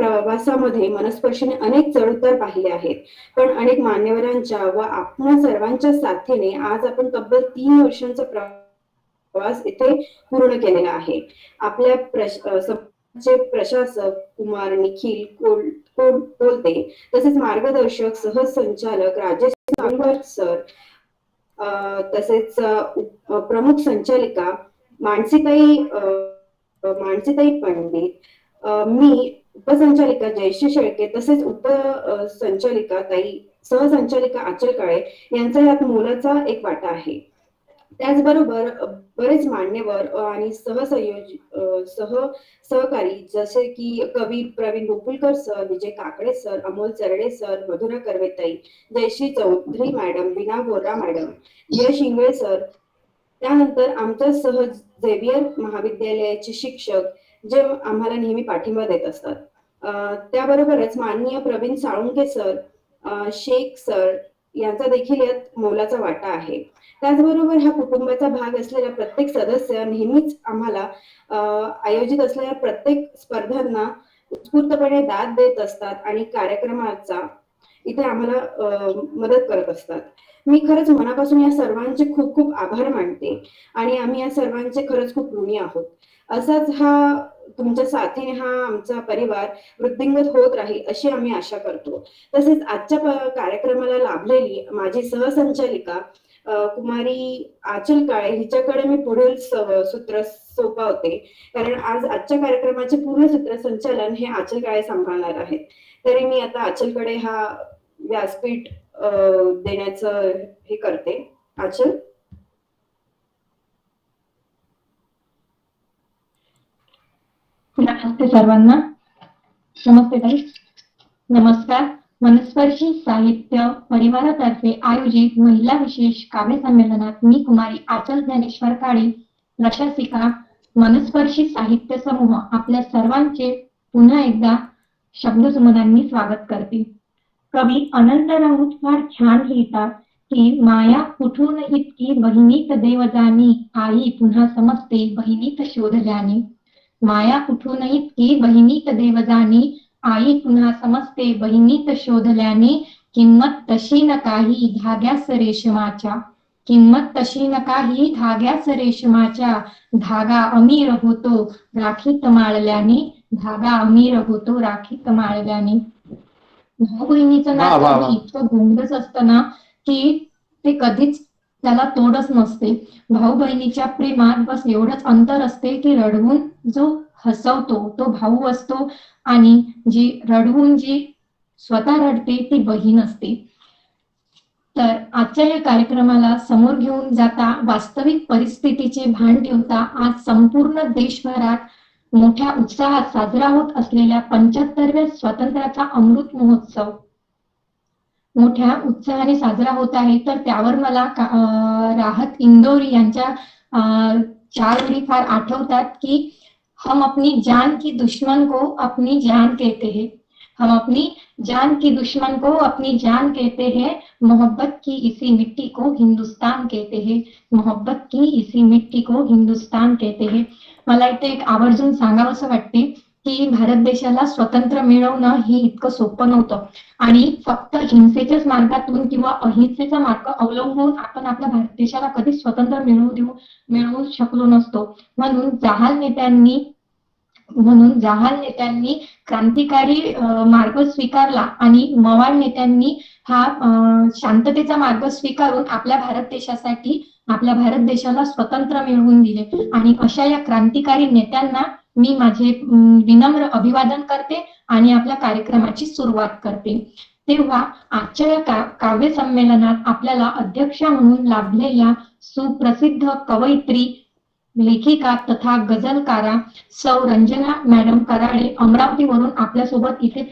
प्रवासामध्ये मनस्पर्शीने अनेक चढउतार पाहिले आहेत, पण अनेक मान्यवरांच्या व आपणा सर्वांच्या साथीने आज आपण तब्बल 3 वर्षांचा प्रवास इथे पूर्ण केलेला आहे. आपल्या प्रशासक कुमार निखिल कोलते, तसेच मार्गदर्शक सहसंचालक राजेश सर, तसेच प्रमुख संचालिका मानसीताई पंडित, मी उपसंचालिका जयश्री शेळके, तसेच उपसंचालिका सहसंचालिका आचल काळे यांचा यात मोलाचा एक वाटा आहे. त्याचबरोबर बरेच मान्यवर आणि सहकारी जसे की कवी Praveen Gokulkar sir, Vijay Kakade sir, Amol Charde sir, Madhura कर्वेताई, Jayashree Chaudhari madam, Bina Bora madam, Yash Ingale sir, त्यानंतर आमच्या झेवियर महाविद्यालयाचे शिक्षक जे आम्हाला नेहमी पाठिंबा देत असतात. त्याबरोबरच माननीय प्रवीण साळुंके सर, शेख सर यांचा देखील यात मोलाचा वाटा आहे. त्याचबरोबर ह्या कुटुंबाचा भाग असलेला प्रत्येक सदस्य नेहमीच आम्हाला आयोजित असलेल्या प्रत्येक स्पर्धांना उत्स्फूर्तपणे दाद देत असतात आणि कार्यक्रमाचा इथे आम्हाला मदत करत असतात. मी खरंच मनापासून या सर्वांचे खूप खूप आभार मानते आणि आम्ही या सर्वांचे खरंच खूप ऋणी आहोत. असाच हा तुमच्या साथीने हा आमचा परिवार वृद्धिंगत होत राहील अशी आम्ही आशा करतो. तसेच आजच्या कार्यक्रमाला लाभलेली माझी सहसंचालिका कुमारी आचल काळे हिच्याकडे मी पुढील सूत्र सोपवते, कारण आज आजच्या कार्यक्रमाचे पूर्ण सूत्रसंचालन हे आचल काळे सांभाळणार आहेत. तरी मी आता आचलकडे हा व्यासपीठ देण्याचं हे करते. आचल. नमस्ते सर्वांना. नमस्ते ताई. नमस्कार. मनस्पर्शी साहित्य परिवारातर्फे आयोजित महिला विशेष काव्य संमेलनात मी कुमारी आचल ज्ञानेश्वर काळे, प्रशासिका, मनस्पर्शी साहित्य समूह आपल्या सर्वांचे पुन्हा एकदा शब्दसुमनांनी स्वागत करते. कवी अनंत राऊत फार छान लिहितात की माया कुठून इतकी बहिणीत देव जाणी, आई पुन्हा समजते बहिणीत शोधल्याने. माया कुठून इतकी बहिणीत देव जाणी, आई पुन्हा समजते बहिणीत शोधल्याने. किंमत तशी न काही धाग्यास रेशमाच्या, किंमत तशी न काही धाग्यास रेशमाच्या. धागा अमीर होतो राखीत माळल्याने, धागा अमीर होतो राखीत माळल्याने. भाऊ बहिणीचं नातं इतकं गोंडच असतं ना की ते कधीच त्याला तोडच नसते. भाऊ बहिणीच्या प्रेमात बस एवढंच अंतर असते की रडवून जो हसवतो तो भाऊ असतो आणि जी रडवून जी स्वतः रडते ती बहीण असते. तर आजच्या या कार्यक्रमाला समोर घेऊन जाता वास्तविक परिस्थितीचे भान ठेवता आज संपूर्ण देशभरात मोठ्या उत्साहात साजरा होत असलेल्या 75व्या स्वातंत्र्याचा अमृत महोत्सव मोठ्या उत्साहाने साजरा होत आहे. तर त्यावर मला राहत इंदोरी यांच्या 4 ओळी फार आठवतात की हम अपनी जान की दुश्मन को अपनी जान कहते हैं, हम अपनी जान की दुश्मन को अपनी जान कहते हैं, मोहब्बत की इसी मिट्टी को हिंदुस्तान कहते हैं, मोहब्बत की इसी मिट्टी को हिंदुस्तान कहते हैं. मला इथे एक आवर्जून सांगावंसं वाटते की भारत देशाला स्वतंत्र मिळवणं हे इतकं सोपं नव्हतं आणि फक्त हिंसेच्याच मार्गातून किंवा अहिंसेचा मार्ग अवलंबून आपण आपल्या भारत देशाला कधीच स्वतंत्र मिळवू शकलो नसतो. म्हणून जहाल नेत्यांनी क्रांतिकारी मार्ग स्वीकारला आणि मवाळ नेत्यांनी हा शांततेचा मार्ग स्वीकारून आपल्या भारत देशाला स्वतंत्र मिळवून दिले. आणि अशा या क्रांतिकारी नेत्यांना मी माझे विनम्र अभिवादन करते आणि आपल्या कार्यक्रमाची सुरुवात करते. तेव्हा आजच्या या काव्य संमेलनात आपल्याला अध्यक्षा म्हणून लाभलेल्या सुप्रसिद्ध कवयित्री, लेखिका तथा गझलकारा सौ रंजना मॅडम कराळे अमरावतीवरून आपल्यासोबत इथे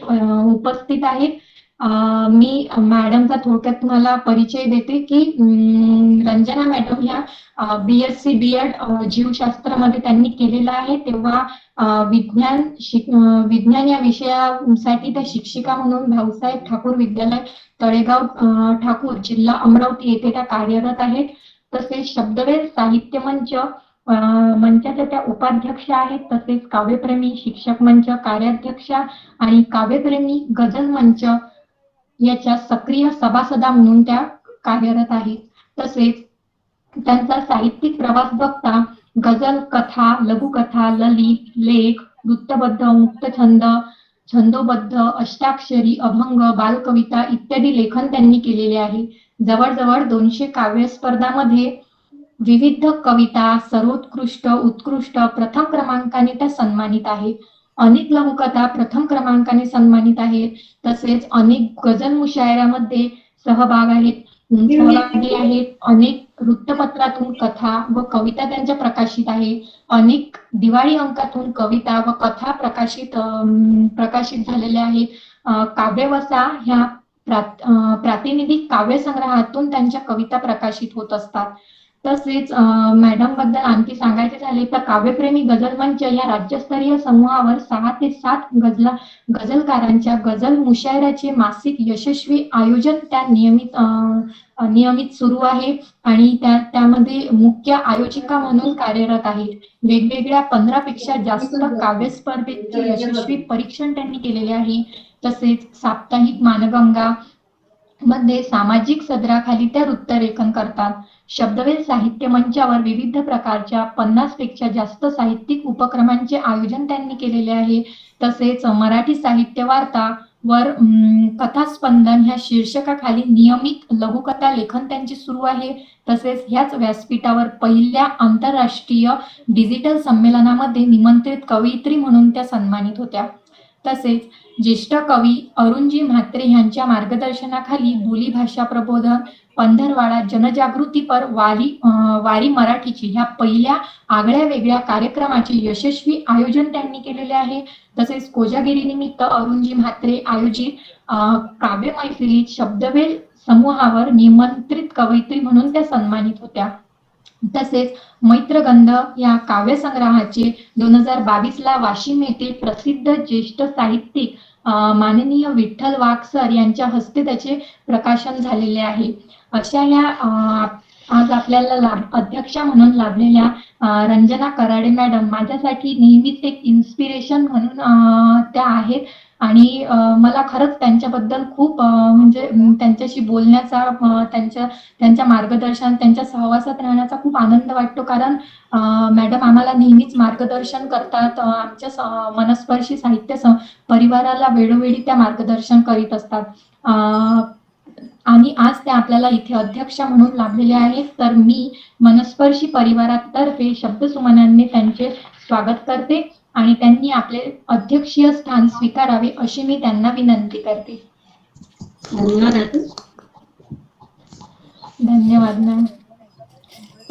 उपस्थित आहेत. मी मॅडमचा थोडक्यात तुम्हाला परिचय देते की रंजना मॅडम ह्या BSc B.Ed जीवशास्त्रामध्ये त्यांनी केलेला आहे. तेव्हा विज्ञान या विषयासाठी त्या शिक्षिका म्हणून भाऊसाहेब ठाकूर विद्यालय तळेगाव ठाकूर जिल्हा अमरावती येथे त्या कार्यरत आहेत. तसेच शब्दवेल साहित्य मंच मंचाच्या त्या उपाध्यक्षा आहेत, तसेच काव्यप्रेमी शिक्षक मंच कार्याध्यक्षा आणि काव्यप्रेमी गझल मंच याच्या सक्रिय सभासदा म्हणून त्या कार्यरत आहेत. तसेच त्यांचा साहित्यिक प्रवास बघता गझल, कथा, लघुकथा, ललित, लेख, वृत्तबद्ध, मुक्तछंद, छंदोबद्ध, अष्टाक्षरी, अभंग, बालकविता इत्यादी लेखन त्यांनी केलेले आहे. जवळजवळ 200 काव्य स्पर्धांमध्ये विविध कविता, सर्वोत्कृष्ट, उत्कृष्ट, प्रथम क्रमांकाने त्या सन्मानित आहेत. अनेक लघुकथा प्रथम क्रमांकाने सन्मानित आहेत. तसेच अनेक गझल मुशायऱ्यामध्ये सहभागी आहेत. अनेक वृत्तपत्रातून कथा व कविता त्यांच्या प्रकाशित आहे. अनेक दिवाळी अंकातून कविता व कथा प्रकाशित झालेल्या आहेत. काव्यवसा ह्या प्रातिनिधिक काव्य संग्रहातून त्यांच्या कविता प्रकाशित होत असतात. तसेच मॅडम बद्दल आणखी सांगायचे झाले तर काव्यप्रेमी गझल मंच या राज्यस्तरीय समूहावर 6 ते 7 गझलकारांच्या गझल मुशायऱ्याचे मासिक यशस्वी आयोजन त्या नियमित सुरू आहे आणि त्यामध्ये मुख्य आयोजिका म्हणून कार्यरत आहेत. वेगवेगळ्या 15 पेक्षा जास्त काव्य स्पर्धेचे यशस्वी परीक्षण त्यांनी केलेले आहे. तसेच साप्ताहिक मानगंगा मध्ये सामाजिक सदराखाली त्या वृत्तलेखन करतात. शब्दवेल साहित्य मंचावर विविध प्रकारच्या 50 पेक्षा जास्त साहित्यिक उपक्रमांचे आयोजन त्यांनी केलेले आहे. तसेच मराठी साहित्य वार्ता वर कथास्पंदन ह्या शीर्षकाखाली नियमित लघुकथा लेखन त्यांचे सुरू आहे. तसेच ह्याच व्यासपीठावर पहिल्या आंतरराष्ट्रीय डिजिटल संमेलनामध्ये निमंत्रित कवयित्री म्हणून त्या सन्मानित होत्या. तसेच ज्येष्ठ कवी अरुणजी म्हात्रे यांच्या मार्गदर्शनाखाली बोलीभाषा प्रबोधन, पंधरवाडा, जनजागृतीपर, वारी मराठीची ह्या पहिल्या आगळ्या वेगळ्या कार्यक्रमाचे यशस्वी आयोजन त्यांनी केलेले आहे. तसेच कोजागिरी निमित्त अरुणजी म्हात्रे आयोजित काव्य मैफिलीत शब्दवेल समूहावर निमंत्रित कवयित्री म्हणून त्या सन्मानित होत्या. तसेच मैत्रगंध या काव्य संग्रहाचे 2022 ला वाशिम येथील प्रसिद्ध ज्येष्ठ साहित्यिक माननीय विठ्ठल वाघ सर यांच्या हस्ते त्याचे प्रकाशन झालेले आहे. अशा या आज आपल्याला अध्यक्षा म्हणून लाभलेल्या रंजना कराडे मॅडम माझ्यासाठी नेहमीच एक इन्स्पिरेशन म्हणून त्या आहेत आणि मला खरंच त्यांच्याबद्दल खूप म्हणजे त्यांच्याशी बोलण्याचा त्यांच्या मार्गदर्शन त्यांच्या सहवासात राहण्याचा खूप आनंद वाटतो. कारण मॅडम आम्हाला नेहमीच मार्गदर्शन करतात. आमच्या मनस्पर्शी साहित्य परिवाराला वेळोवेळी त्या मार्गदर्शन करीत असतात आणि आज त्या आपल्याला इथे अध्यक्ष म्हणून लाभलेल्या आहेत. तर मी मनस्पर्शी परिवारातर्फे शब्दसुमनांनी त्यांचे स्वागत करते आणि त्यांनी आपले अध्यक्षीय स्थान स्वीकारावे अशी मी त्यांना विनंती करते. धन्यवाद मॅम.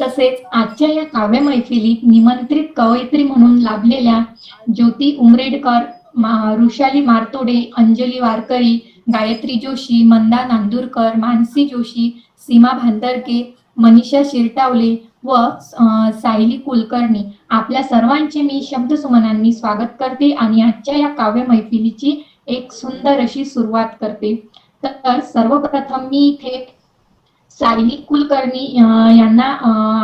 तसेच आजच्या या काव्य मैफिलीत निमंत्रित कवयित्री म्हणून लाभलेल्या ज्योती उमरेडकर, ऋषाली मारतोडे, अंजली वारकरी, गायत्री जोशी, मंदा नांदुरकर, मानसी जोशी, सीमा भांदरके, मनीषा शिरटावले व सायली कुलकर्णी आपल्या सर्वांचे मी शब्दसुमनांनी स्वागत करते आणि आजच्या या काव्य मैफिलीची एक सुंदर अशी सुरुवात करते. तर सर्वप्रथम मी इथे सायली कुलकर्णी यांना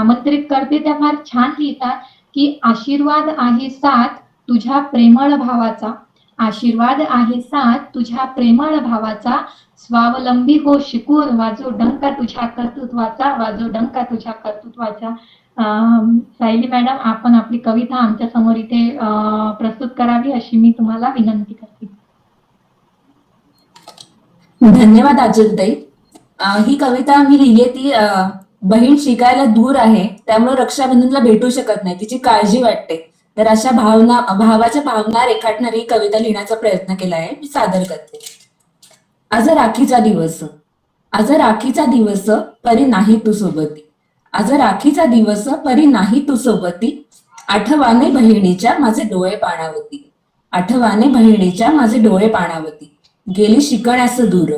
आमंत्रित करते. त्या फार छान लिहितात की आशीर्वाद आहे साथ तुझ्या प्रेमळ भावाचा, आशीर्वाद आहे साथ तुझ्या प्रेमळ भावाचा, स्वावलंबी हो शिकूर वाजो डंका तुझ्या कर्तृत्वाचा, वाजो डंका तुझ्या कर्तृत्वाचा. सायली मॅडम आपण आपली कविता आमच्या समोर इथे प्रस्तुत करावी अशी मी तुम्हाला विनंती करते. धन्यवाद आचलताई. ही कविता मी लिहिली ती बहीण शिकायला दूर आहे त्यामुळे रक्षाबंधनला भेटू शकत नाही, तिची काळजी वाटते. तर अशा भावाच्या भावना रेखाटणारी कविता लिहिण्याचा प्रयत्न केला आहे. मी सादर करते. आज राखीचा दिवस, आज राखीचा दिवस परी नाही तू सोबती, आज राखीचा दिवस परी नाही तू सोबती, आठवाने बहिणीच्या माझे डोळे पाणावती, आठवाने बहिणीच्या माझे डोळे पाणावती, गेली शिकण्यास दूर,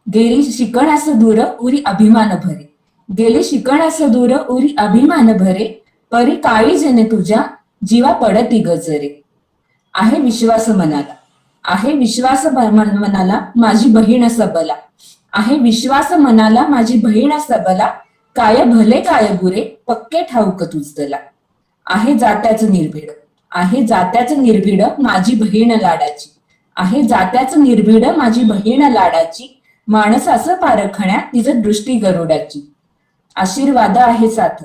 गेली शिकण्यास दूर उरी अभिमान भरे, गेली शिकण्यास दूर उरी अभिमान भरे, परी काळी जेने तुझ्या जीवा पडती गजरे, आहे विश्वास मनाला, आहे विश्वास मनाला माझी बहीण सबला, आहे विश्वास मनाला माझी बहीण सबला, काय भले काय बुरे पक्के ठाऊक तुझला, आहे जात्याचं निर्भीड, आहे जात्याचं निर्भीड माझी बहीण लाडाची, आहे जात्याचं निर्भीड माझी बहीण लाडाची, माणसाचं पारखण्यात तिचं दृष्टी गरुडाची. आशीर्वाद आहे साथ,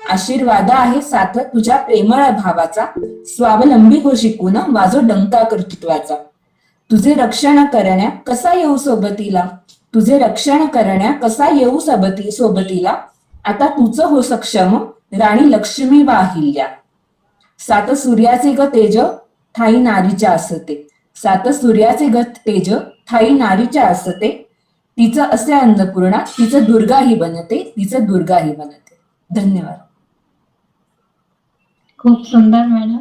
आशीर्वाद आहे साथ तुझ्या प्रेमळ भावाचा, स्वावलंबी हो शिकून वाजो डंका कर्तृत्वाचा. तुझे रक्षण करण्या कसा येऊ सोबतीला, तुझे रक्षण करण्या कसा येऊ सोबतीला, आता तुझं हो सक्षम राणी लक्ष्मी वा अहिल्या. सात सूर्याचे ग तेज ठाई नारीच्या असते, सात सूर्याचे ग तेज ठाई नारीच्या असते, तिचं असे अन्नपूर्णा तिचं दुर्गाही बनते, तिचं दुर्गाही बनते. धन्यवाद. खूप सुंदर मॅडम.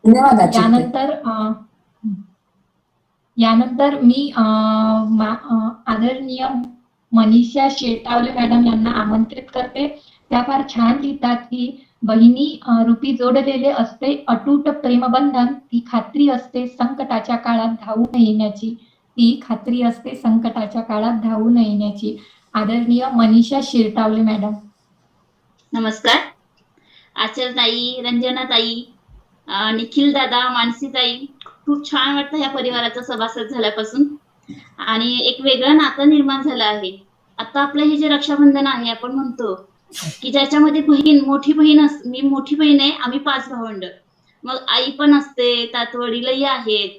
धन्यवाद आचार्य. यानंतर मी आदरणीय मनीषा शेटावले मॅडम यांना आमंत्रित करते. त्या फार छान लिहितात की बहिणी रूपी जोडलेले असते अटूट प्रेमबंधन, ती खात्री असते संकटाच्या काळात धावून येण्याची, ती खात्री असते संकटाच्या काळात धावून येण्याची. आदरणीय मनीषा शिरटावले मॅडम. नमस्कार आचार्यताई, रंजनाताई, निखिल दादा, मानसीताई. खूप छान वाटतं ह्या परिवाराचा सभासद झाल्यापासून, आणि एक वेगळं नातं निर्माण झालं आहे. आता आपलं हे जे रक्षाबंधन आहे, आपण म्हणतो की ज्याच्यामध्ये बहीण, मोठी बहीण मी मोठी बहीण आहे, आम्ही 5 भावंड, मग आई पण असते, त्यात वडीलही आहेत,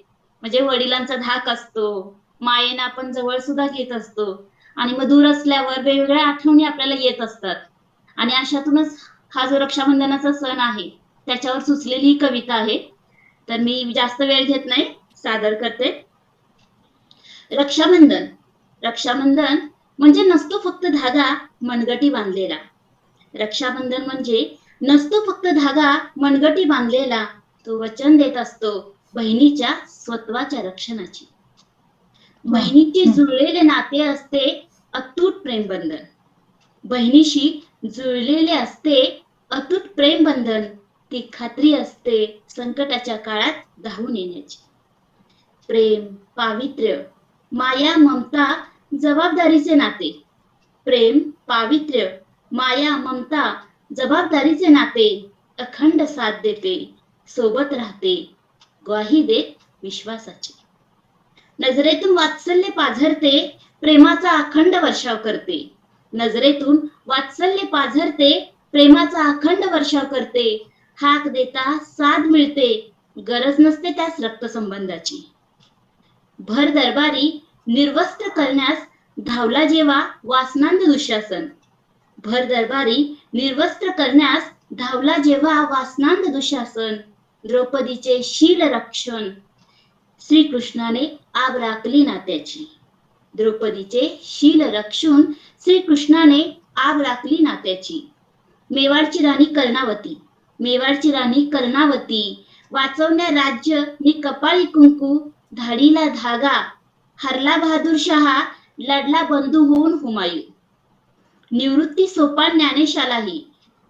म्हणजे वडिलांचा धाक असतो, मायेनं आपण जवळ सुद्धा घेत असतो, आणि मग दूर असल्यावर वेगवेगळ्या आठवणी आपल्याला येत असतात. आणि अशातूनच हा जो रक्षाबंधनाचा सण आहे त्याच्यावर सुचलेली ही कविता आहे. तर मी जास्त वेळ घेत नाही, सादर करते. रक्षाबंधन. रक्षाबंधन म्हणजे नसतो फक्त धागा मनगटी बांधलेला. रक्षाबंधन म्हणजे नसतो फक्त धागा मनगटी बांधलेला, तो वचन देत असतो बहिणीच्या स्वत्वाच्या रक्षणाची. बहिणीचे जुळलेले नाते असते अतूट प्रेमबंधन, बहिणीशी जुळलेले असते अतूट प्रेमबंधन, ती खात्री असते संकटाच्या काळात धावून येण्याची. प्रेम, पावित्र्य, माया, ममता, जबाबदारीचे नाते. प्रेम, पावित्र्य, माया, ममता, जबाबदारीचे नाते, अखंड साथ देते, सोबत राहते, ग्वाही देत विश्वासाची. नजरेतून वात्सल्य पाझरते, प्रेमाचा अखंड वर्षाव करते. नजरेतून वात्सल्य पाझरते, प्रेमाचा अखंड वर्षाव करते, हाक देता साथ मिळते, गरज नसते त्यास रक्तसंबंधाची. भर दरबारी निर्वस्त्र करण्यास धावला जेव्हा वासनांध दुःशासन. भर दरबारी निर्वस्त्र करण्यास धावला जेव्हा वासनांध दुःशासन, द्रौपदीचे शील रक्षण श्रीकृष्णाने आग राखली नात्याची. द्रौपदीचे शील रक्षून श्रीकृष्णाने आग राखली नात्याची. मेवाडची राणी कर्णावती, मेवाडची राणी कर्णावती, वाचवण्या राज्य नि कपाळी कुंकू, धाडीला धागा, हरला बहादूर शहा, लढला बंधू होऊन हुमायूं. निवृत्ती सोपान ज्ञानेशालाही,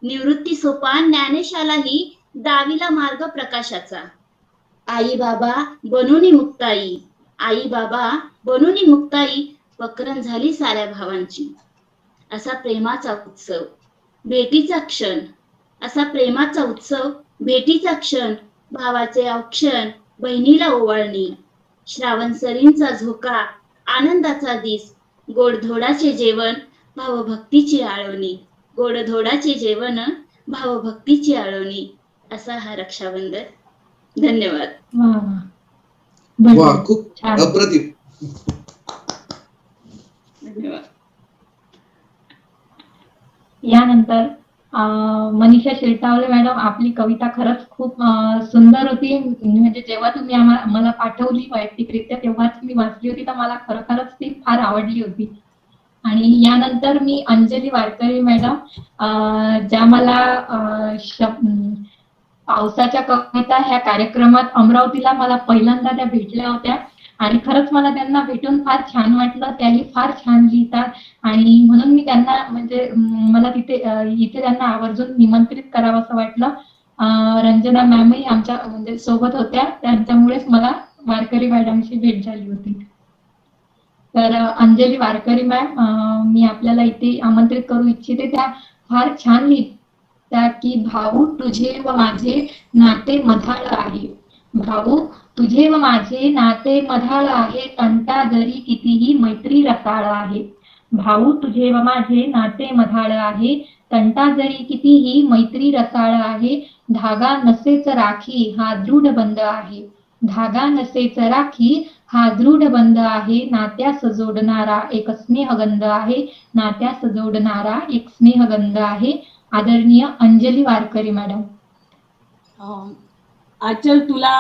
निवृत्ती सोपान ज्ञानेशालाही, दाविला मार्ग प्रकाशाचा. आई बाबा बनूनी मुक्ताई, आई बाबा बनूनी मुक्ताई, पकरण झाली साऱ्या भावांची. असा प्रेमाचा उत्सव, भेटीचा क्षण, असा प्रेमाचा उत्सव, भेटीचा क्षण, भावाचे औक्षण, बहिणीला ओवाळणी. श्रावण सरींचा झोका, आनंदाचा दिस, गोडधोडाचे जेवण, भावभक्तीची आळवणी. गोडधोडाचे जेवण, भावभक्तीची आळवणी. असा हा रक्षाबंधन. धन्यवाद. वा, खूप अप्रतिम. धन्यवाद. यानंतर मनीषा शिरटावले मॅडम, आपली कविता खरंच खूप सुंदर होती. म्हणजे जेव्हा तुम्ही मला पाठवली वैयक्तिकरित्या तेव्हाच मी वाचली होती, तर मला खरोखरच ती फार आवडली होती. आणि यानंतर मी अंजली वारकरी मॅडम, ज्या मला पावसाच्या कविता ह्या कार्यक्रमात अमरावतीला मला पहिल्यांदा त्या भेटल्या होत्या, आणि खरंच मला त्यांना भेटून फार छान वाटलं. त्याही फार छान लिहितात, आणि म्हणून मी त्यांना म्हणजे मला इथे त्यांना आवर्जून निमंत्रित करावं असं वाटलं. रंजना मॅमही आमच्या म्हणजे सोबत होत्या, त्यांच्यामुळेच मला वारकरी मॅडमची भेट झाली होती. तर अंजली वारकरी मॅम, मी आपल्याला इथे आमंत्रित करू इच्छिते. त्या फार छान लिहितात की भाऊ तुझे व माझे नाते मधाळ आहे. भाऊ तुझे व माझे नाते मधाळ आहे, तंटा जरी कितीही मैत्री रसाळ आहे. भाऊ तुझे व माझे नाते मधाळ आहे, तंटा जरी कितीही मैत्री रसाळ आहे. धागा नसेच राखी हा दृढ बंध आहे. धागा नसेच राखी हा दृढ बंध आहे. नात्यास जोडणारा एक स्नेहगंध आहे. नात्यास जोडणारा एक स्नेहगंध आहे. आदरणीय अंजली वारकरी मॅडम. आचल, तुला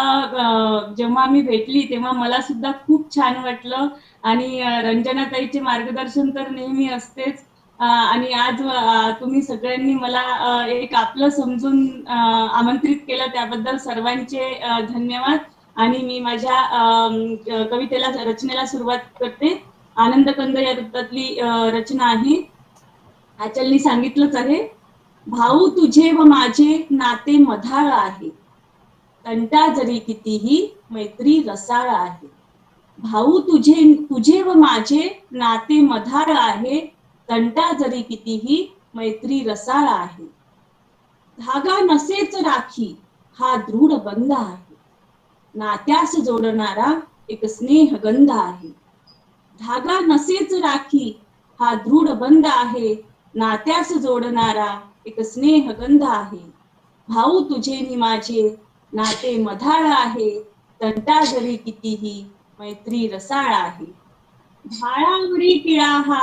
जेव्हा मी भेटली तेव्हा मला सुद्धा खूप छान वाटलं आणि रंजनाताईचे मार्गदर्शन तर नेहमी असतेच. आणि आज तुम्ही सगळ्यांनी मला एक आपलं समजून आमंत्रित केलं, त्याबद्दल सर्वांचे धन्यवाद. आणि मी माझ्या कवितेला रचनेला सुरुवात करते. आनंदकंद या वृत्तातली रचना आहे. आचलनी सांगितलंच आहे. भाऊ तुझे व माझे नाते मधाळ आहे, तंटा जरी कितीही मैत्री रसाळ आहे. भाऊ तुझे व माझे नाते मधाळ आहे, तंटा जरी कितीही मैत्री रसाळ आहे. धागा नसेच राखी हा दृढ बंध आहे. नात्यास जोडणारा एक स्नेहगंध आहे. धागा नसेच राखी हा दृढ बंध आहे. नात्यास जोडणारा एक स्नेहगंध आहे. भाऊ तुझे नि माझे नाते मधाळ आहे, तंटा जरी कितीही मैत्री रसाळ आहे. भाळावरी टिळा हा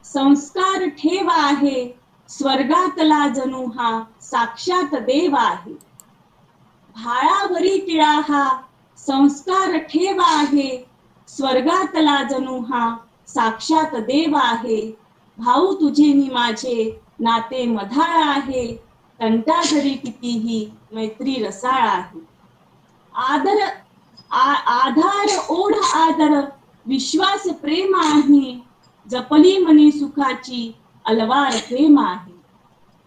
संस्कार ठेव आहे, स्वर्गातला जणू हा साक्षात देव आहे. भाळावरी टिळा हा संस्कार ठेव आहे, स्वर्गातला जणू हा साक्षात देव आहे. भाऊ तुझे नि माझे नाते मधाळ आहे, तंटा जरी कितीही मैत्री रसाळ आहे. आधार ओढ आदर विश्वास प्रेम आहे, जपली मनी सुखाची अलवार प्रेम आहे.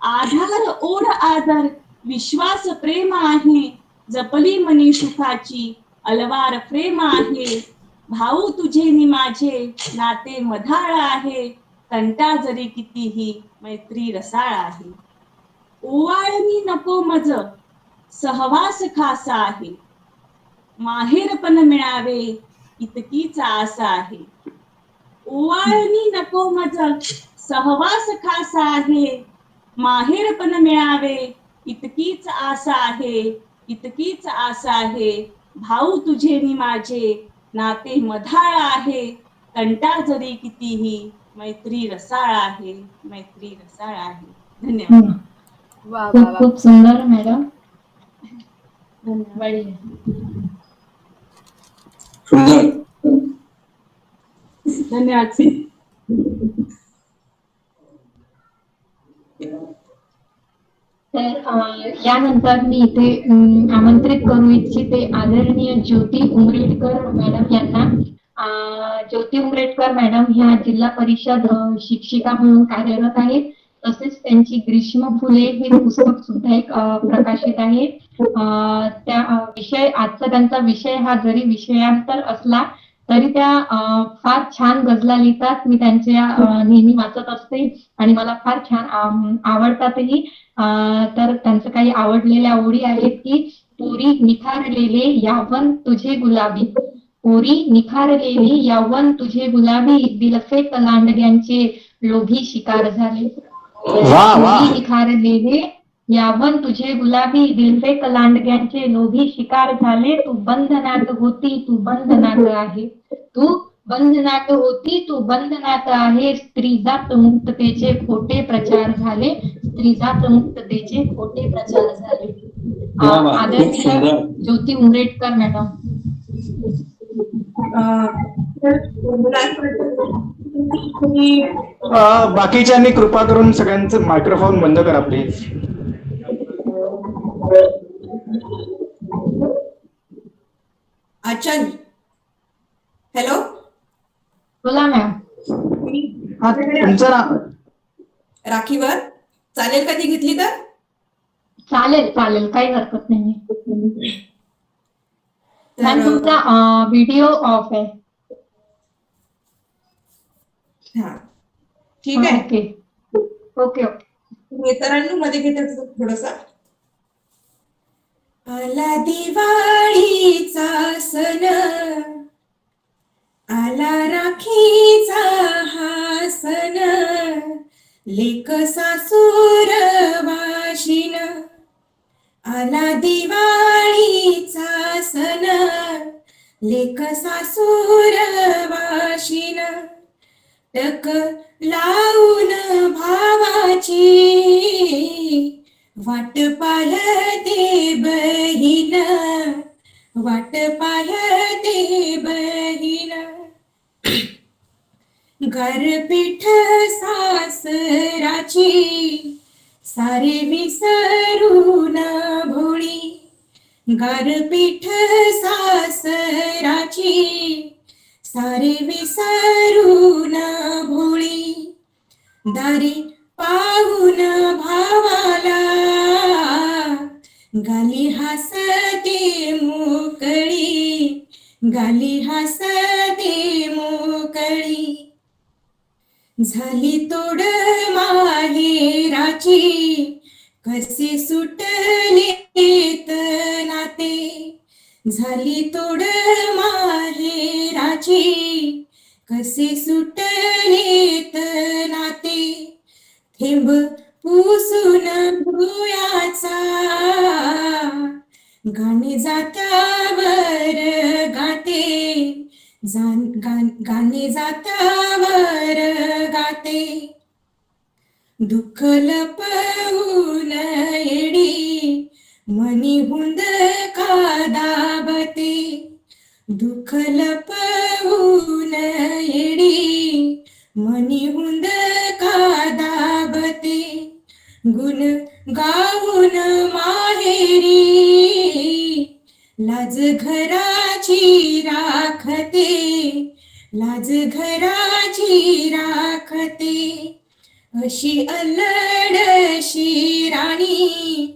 आधार ओढ आदर विश्वास प्रेम आहे, जपली मनी सुखाची अलवार प्रेम आहे. भाऊ तुझे नि माझे नाते मधाळ आहे, तंटा जरी कितीही मैत्री रसाळ आहे. ओवाळणी नको मज सहवास खासा आहे, माहेरपण मिळावे इतकीच आशा आहे. ओवाळणी नको मज सहवास खासा आहे, माहेरपण मिळावे इतकीच आशा आहे, इतकीच आशा आहे. भाऊ तुझे नि माझे नाते मधाळ आहे, तंटा जरी कितीही मैत्री रसाळ आहे, मैत्री रसाळ आहे. धन्यवाद. खूप खूप सुंदर मॅडम. धन्यवाद. सुंदर. धन्यवाद. तर यानंतर मी इथे आमंत्रित करू इच्छिते आदरणीय ज्योती उमरेडकर मॅडम यांना. ज्योती उमरेडकर मॅडम ह्या जिल्हा परिषद शिक्षिका म्हणून कार्यरत आहेत. तसेच त्यांची ग्रीष्म फुले हे पुस्तक सुद्धा एक प्रकाशित आहे. त्या विषय आजचा त्यांचा विषय हा जरी विषयांतर असला तरी त्या फार छान गझला लिहितात. मी त्यांच्या नेहमी वाचत असते आणि मला फार छान आवडतातही. तर त्यांचं काही आवडलेल्या ओळी आहेत की पोरी निखारलेले यावन तुझे गुलाबी, पोरी निखारलेली यावन तुझे गुलाबी, दिलफे कलांडग्यांचे लोभी शिकार झाले. पोरी निखारलेले यावन तुझे गुलाबी, दिलफे कलांडग्यांचे लोभी शिकार झाले. तू बंधनात होती तू बंधनात आहे, तू बंधनात होती तू बंधनात आहे. स्त्रीजात मुक्ततेचे खोटे प्रचार झाले, स्त्रीजात मुक्ततेचे खोटे प्रचार झाले. आदरणीय ज्योती उमरेडकर मॅडम. बाकीच्यांनी कृपा करून सगळ्यांचं मायक्रोफोन बंद करा प्लीज. अच्छा, हॅलो. बोला मॅम. तुमचं नाव राखीवर चालेल का ती घेतली तर? चालेल चालेल, काही हरकत नाही. मॅम तुमचा व्हिडिओ ऑफ आहे. हा ठीक आहे. Okay okay okay. इतरांना मध्ये घेते थोडसा. आला दिवाळीचा सण, आला राखीचा हा सण, लेक सासूर वाशिन. आला दिवाळीचा सण, लेक सासूर वाशिन. टक लावून भावाची वाट पाहते बहीण, वाट पाहते बहीण. गारपीठ सासराची सारे विसरून भोळी. गारपीठ सासराची सारे विसरून भोळी. दारी पाहून भावाला गाली हसते मोकळी, गाली हसते मोकळी. झाली तोड माहेराची, कसे सुटलेत नाते. झाली तोड माहेराची, कसे सुटलेत नाते. थेंब पुसून भुयाचा, गाणे जात्यावर गाते. गाणे जात्यावर गाते. दुःख लपवून येडी, मनी हुंद का दाबते. दुःख लपवून येडी, मनी हुंद का दाबते. गुण गाऊन माहेरी, लाज घराची राखते. लाज घराची राखते. अशी अल्लडशी राणी,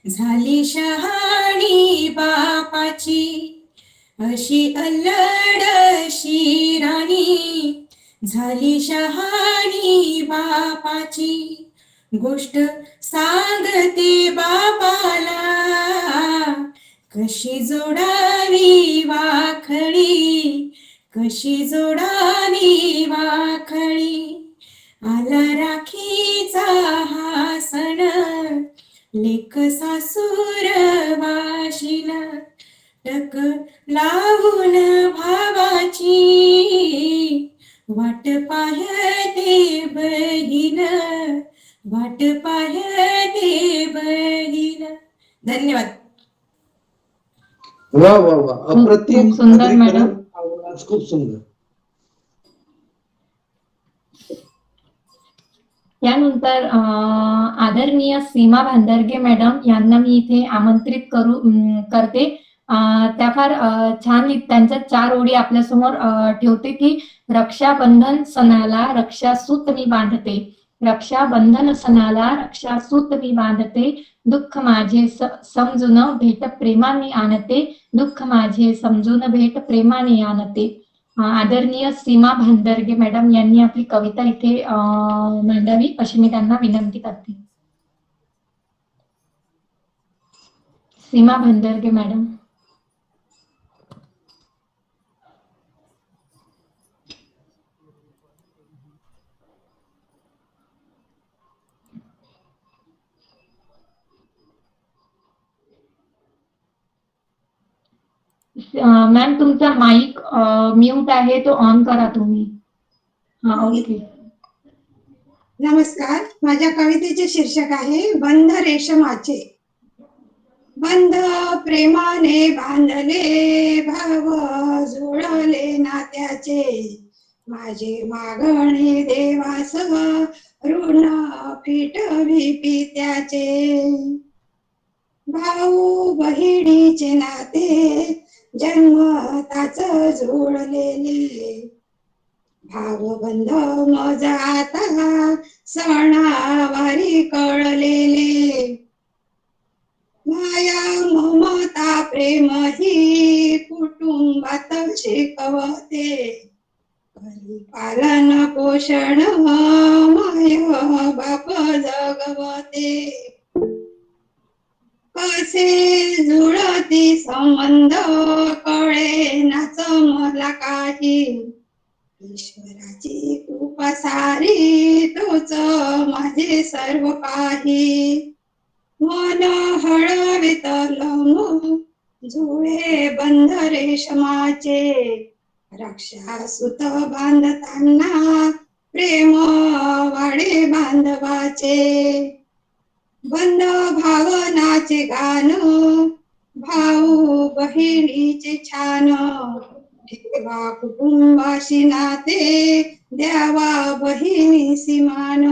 झाली शहाणी बापाची. अशी अल्लडशी राणी, झाली शहाणी बापाची. गोष्ट सांगते बापाला, कशी जोडावी वाखळी, कशी जोडावी वाखळी. आला राखीचा हा सण, लेक सासूर वाशिन. टक लावून भावाची वाट पाहते बहीण, वाट पाहते बहीण. धन्यवाद. वा वा वा, अप्रतिम. खूप सुंदर मॅडम. आवाज खूप सुंदर. यानंतर आदरणीय सीमा भांदरगे मॅडम यांना मी इथे आमंत्रित करते. त्या फार छान त्यांच्या 4 ओळी आपल्यासमोर ठेवते की रक्षाबंधन सणाला रक्षासूत मी बांधते. रक्षाबंधन सणाला रक्षासूत मी बांधते. दुःख माझे समजून भेट प्रेमाने आणते. दुःख माझे समजून भेट प्रेमाने आणते. आदरणीय सीमा भांदरगे मॅडम यांनी आपली कविता इथे मांडावी अशी मी त्यांना विनंती करते. सीमा भांदरगे मॅडम. मॅम तुमचा माईक म्यूट आहे, तो ऑन करा तुम्ही. हा, ओके. नमस्कार. माझ्या कवितेचे शीर्षक आहे बंध रेशमाचे. बंध प्रेमाने बांधले, भाव जोडले नात्याचे. माझे मागणे देवास, ऋण फिटवी पित्याचे. भाऊ बहिणीचे नाते जन्मताच जोडलेले. भावबंध मज आता सणावारी कळलेले. माया ममता प्रेम ही कुटुंबात शिकवते. करी पालन पोषण माय बाप जगवते, कसे जुळती संबंध कळे नाच मला काही, ईश्वराची कृपा सारी तोच माझे सर्व काही, मन हळवितल जुळे बंध रेशमाचे, रक्षा सुत बांधताना प्रेम वाडे बांधवाचे, बंध भावनाचे गान भाऊ बहिणीचे छान, ठेवा कुटुंबाशी नाते द्यावा बहिणी समान,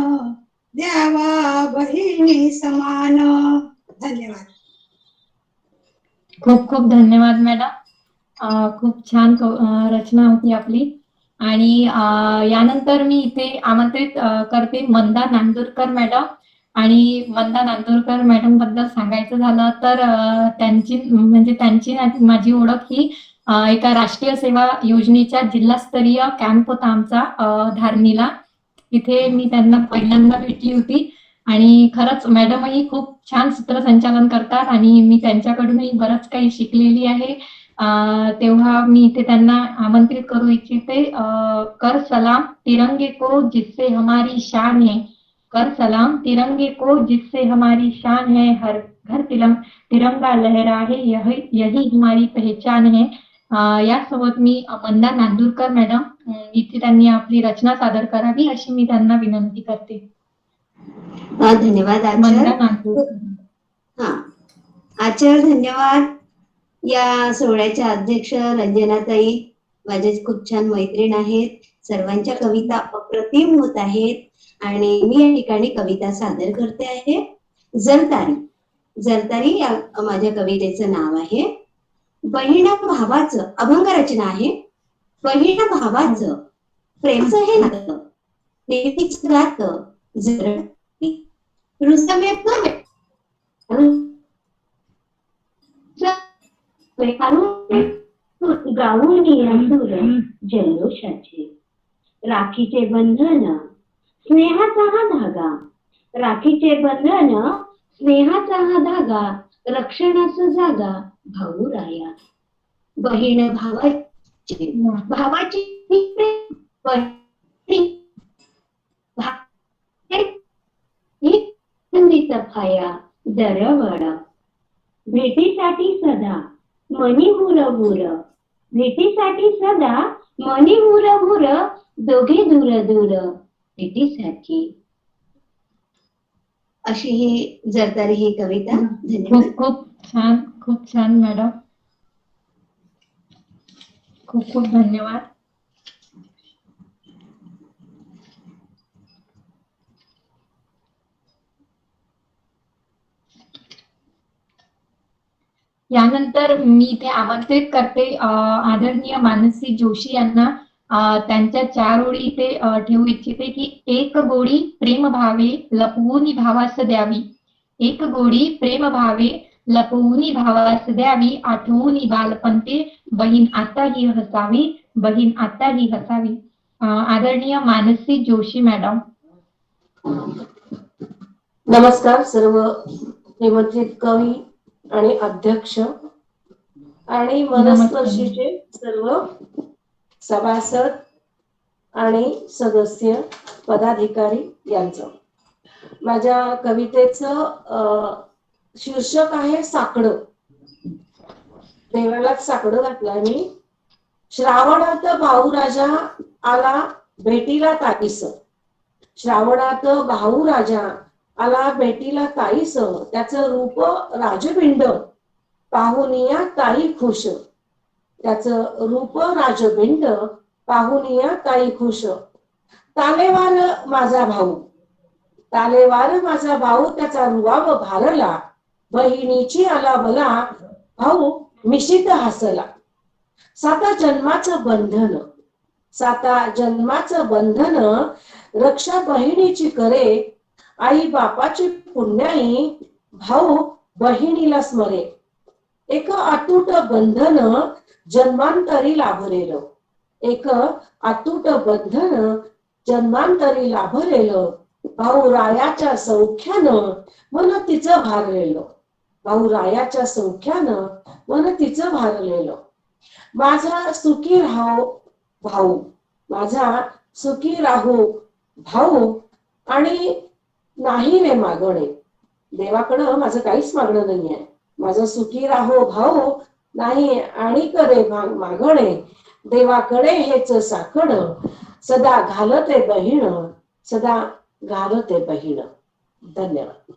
द्यावा बहिणी समान. धन्यवाद. खूप खूप धन्यवाद मॅडम. खूप छान रचना होती आपली. आणि यानंतर मी इथे आमंत्रित करते मंदा नांदुरकर मॅडम. आणि मंदा नांदुरकर मॅडम बद्दल सांगायचं झालं तर त्यांची माझी ओळख ही एका राष्ट्रीय सेवा योजनेच्या जिल्हास्तरीय कॅम्प होता आमचा धारणीला. तिथे मी त्यांना पहिल्यांदा भेटली होती आणि खरंच मॅडमही खूप छान सूत्रसंचालन करतात आणि मी त्यांच्याकडूनही बरंच काही शिकलेली आहे. तेव्हा मी इथे त्यांना आमंत्रित करू इच्छिते. कर सलाम तिरंगे को जिससे हमारी शान है, कर सलाम तिरंगे को जिससे हमारी शान है, हर घर तिरंगा लहराए यही हमारी पहचान है. यासोबत मी मंदा नांदुरकर मॅडम इथे त्यांनी आपली रचना सादर करावी अशी मी त्यांना विनंती करते. धन्यवाद मंदा आचार्य. नांदुरकर. आचार्य धन्यवाद. या सोहळ्याच्या अध्यक्ष रंजनाताई माझे खूप छान मैत्रीण आहेत. सर्वांच्या कविता अप्रतिम होत आहेत आणि मी या ठिकाणी कविता सादर करते आहे. जरतारी. जरतारी या माझ्या कवितेचं नाव आहे. बहीण भावाचं अभंग रचना आहे. बहीण भावाचं प्रेमचं हे नातं नेहमीच गात जर रुसमेत गाऊन अंधुर जल्लोषाचे, राखीचे बंधन स्नेहाचा हा धागा, राखीचे बंधन स्नेहाचा हा धागा, रक्षणाचा जागा भाऊ राया. बहीण भावाची फाया दरवड, भेटीसाठी सदा मनी हुरहुर, भेटीसाठी सदा मनी हुरहुर, दोघे दूर दूर भेटीसाठी. अशी ही जरतारी ही कविता. धन्यवाद. खूप छान मॅडम. खूप खूप धन्यवाद. यानंतर मी इथे आमंत्रित करते आदरणीय मानसी जोशी यांना. त्यांच्या 4 ओळी इथे ठेवू इच्छिते की एक गोडी प्रेम भावे लपवून भावास द्यावी, एक गोडी प्रेम भावे लपवून भावास द्यावी, आठवून बालपणते बहीण आता ही हसावी, बहीण आता ही हसावी. आदरणीय मानसी जोशी मॅडम. नमस्कार सर्व निमंत्रित कवी आणि अध्यक्ष आणि मनस्पर्शीचे सर्व सभासद आणि सदस्य पदाधिकारी यांचं. माझ्या कवितेचं शीर्षक आहे साकडं. देवालाच साकडं घातलं मी. श्रावणात भाऊ राजा आला भेटीला ताईस, श्रावणात भाऊ राजा आला भेटीला ताईस, त्याचं रूप राजबिंड पाहुनिया ताई खुश, त्याचं रूप राजबिंड पाहुनिया ताई खुश. तालेवार माझा भाऊ, तालेवार माझा भाऊ, त्याचा रुबाब भारला, बहिणीची आला मला भाऊ मिशीत हसला. साता जन्माचं बंधन, साता जन्माचं बंधन रक्षा बहिणीची करे, आई बापाची पुण्याई भाऊ बहिणीला स्मरे. एक अतूट बंधन जन्मांतरी लाभलेलं, एक अतूट बंधन जन्मांतरी लाभलेलं, भाऊ रायाच्या सौख्यानं मन तिचं भारलेलं, भाऊ रायाच्या सौख्यानं मन तिचं भारलेलं. माझा सुखी राहो भाऊ, माझा सुखी राहो भाऊ, आणि नाही रे मागणे, देवाकडं माझं काहीच मागणं नाहीये. माझं सुखी राहो भाऊ, नाही आणि करे मागणे, देवाकडे हेच साखण, सदा घालते बहीण, सदा घालते बहीण. धन्यवाद.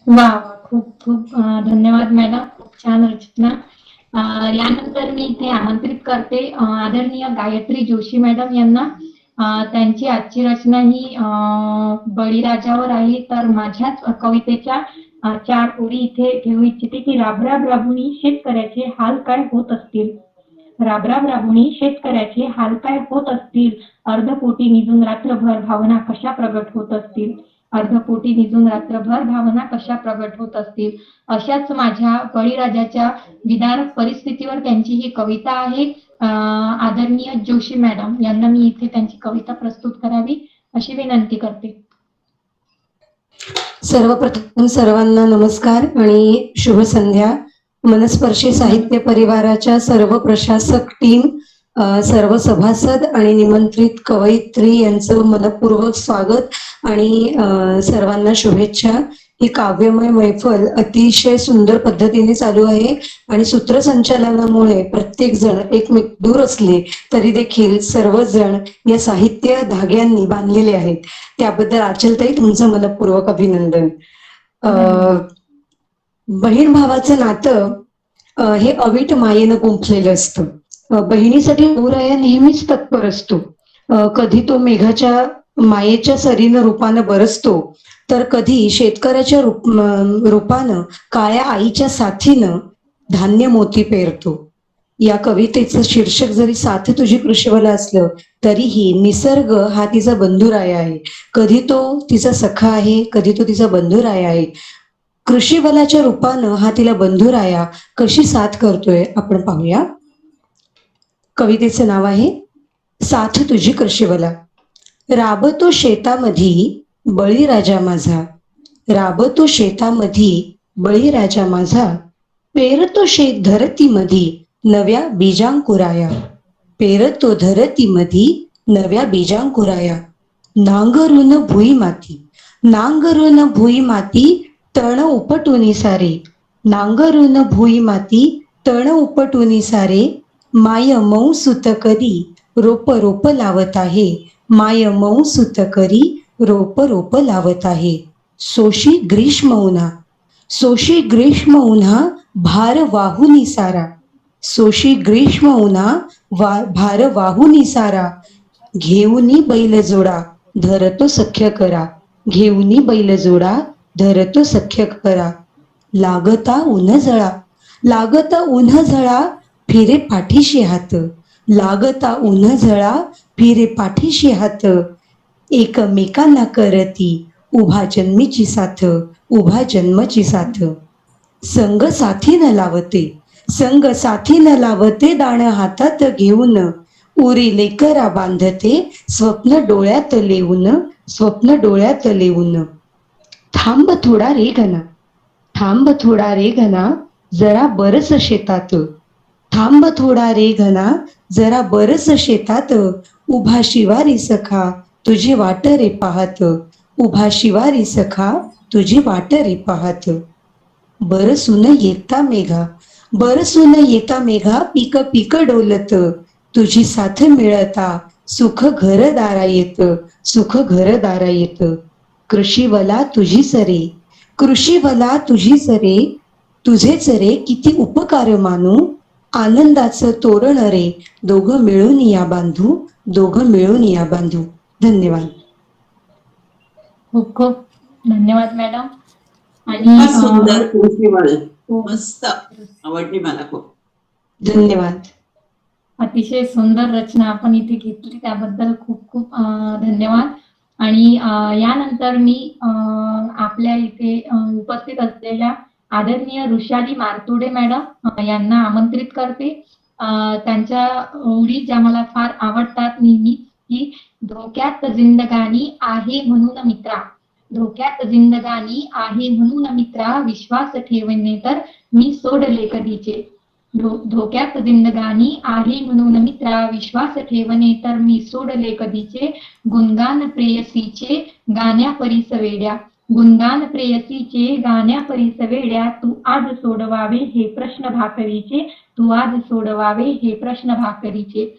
वा वा, खूप खूप धन्यवाद मॅडम, खूप छान रचना. यानंतर मी इथे आमंत्रित करते आदरणीय गायत्री जोशी मॅडम यांना. त्यांची आजची रचना ही बळीराजावर आहे. तर माझ्याच कवितेच्या 4 ओळी इथे ठेवू इच्छिते की राबराब राबुनी शेतकऱ्याचे हाल काय होत असतील, राबराब राबुनी शेतकऱ्याचे हाल काय होत असतील, अर्धपोटी निजून रात्रभर भावना कशा प्रगट होत असतील, अर्धपोटी निजून रात्रभर भावना कशा प्रगट होत असतील. अशाच माझ्या बळीराजाच्या विदारक परिस्थितीवर त्यांची ही कविता आहे. आदरणीय जोशी मॅडम यांना मी इथे त्यांची कविता प्रस्तुत करावी अशी विनंती करते. सर्वप्रथम सर्वांना नमस्कार आणि शुभ संध्या. मनस्पर्शी साहित्य परिवाराच्या सर्व प्रशासक टीम, सर्व सभासद आणि निमंत्रित कवयित्री यांचं मनपूर्वक स्वागत आणि सर्वांना शुभेच्छा. ही काव्यमय मैफल अतिशय सुंदर पद्धतीने चालू आहे आणि सूत्रसंचालनामुळे प्रत्येक जण एकमेक दूर असले तरी देखील सर्वजण या साहित्य धाग्यांनी बांधलेले आहेत. त्याबद्दल आचलताई तुमचं मनपूर्वक अभिनंदन. बहीण भावाचं नातं हे अवीट मायेनं गुंफलेलं असतं. बहिणीसाठी भाऊराया नेहमीच तत्पर असतो. कधी तो मेघाच्या मायेच्या सरीनं रूपानं बरसतो, तर कधी शेतकऱ्याच्या रूपानं काळ्या आईच्या साथीनं धान्य मोती पेरतो. या कवितेचं शीर्षक जरी साथ तुझी कृषीवला असलं तरीही निसर्ग हा तिचा बंधुराया आहे. कधी तो तिचा सखा आहे, कधी तो तिचा बंधुराया आहे. कृषीवलाच्या रूपानं हा तिला बंधुराया कशी साथ करतोय आपण पाहूया. कवितेचं नाव आहे साथ तुझी कृषीवला. राबतो शेतामधी बळीराजा माझा, राबतो शेतामधी बळीराजा माझा, पेरतो शेत धरतीमधी नव्या बीजांकुराया, पेरतो धरतीमधी नव्या बीजांकुराया. नांगरून भुई माती, नांगरून भुई माती तण उपटुनी सारे, नांगरून भुई माती तण उपटुनी सारे. माय मऊ सुत करी रोप रोप लावत आहे, माय मऊ सुत करी रोप रोप लावत आहे. सोशी ग्रीष्म उन्हा, सोशी ग्रीष्म उन्हा भार वाहुनी सारा, सोशी ग्रीष्म उन्हा भार वाहुनी सारा. घेऊनी बैल जोडा धरतो सख्य करा, घेऊनी बैल जोडा धरतो सख्य करा. लागता उन्ह जळा, लागता उन्ह जळा फिरे पाठीशी हात, लागता उन्ह जळा फिरे पाठीशी हात. एकमेकांना करती उभा जन्मीची साथ, उभा जन्मची साथ. संग साथीनं लावते, संग साथीनं लावते दाण हातात घेऊन, उरी लेकरा बांधते स्वप्न डोळ्यात लेऊन, स्वप्न डोळ्यात लेऊन. थांब थोडा रे घना, थांब थोडा रे घना जरा बरस शेतात, थांब थोडा रे घना जरा बरस शेतात. उभा शिवारी सखा तुझी वाट रे पाहत, उभा शिवारी सखा तुझी वाट रे पाहत. बरसून येता मेघा, बरसून येता मेघा पीक पीक डोलत, तुझी साथ मिळता सुख घरदारा येत, सुख घरदारा येत. कृषीवला तुझी सरे, कृषीवला तुझी सरे, तुझेच रे किती उपकार मानू. आनंदाचं तोरण रे दोघं मिळून या बांधू, दोघं मिळून या बांधू. धन्यवाद. खूप खूप धन्यवाद मॅडम. आणि सुंदर कृषीवल, मस्त आवडली मला खूप. धन्यवाद. अतिशय सुंदर रचना आपण इथे घेतली त्याबद्दल खूप खूप धन्यवाद. आणि यानंतर मी आपल्या इथे उपस्थित असलेल्या आदरणीय ऋषाली मारतोडे मॅडम यांना आमंत्रित करते. त्यांच्या ओळी ज्या मला फार आवडतात नेहमी, की धोक्यात जिंदगानी आहे म्हणून मित्रा, धोक्यात जिंदगानी आहे म्हणून मित्रा, विश्वास ठेवणे तर मी सोडले कधीचे. धोक्यात जिंदगानी आहे म्हणून मित्रा, विश्वास ठेवणे तर मी सोडले कधीचे. गुणगान प्रेयसीचे गाण्या परीस वेड्या, गुणगान प्रेयसीचे गाण्या परीस वेड्या, तू आज सोडवावे हे प्रश्न भाकरीचे, तू आज सोडवावे हे प्रश्न भाकरीचे.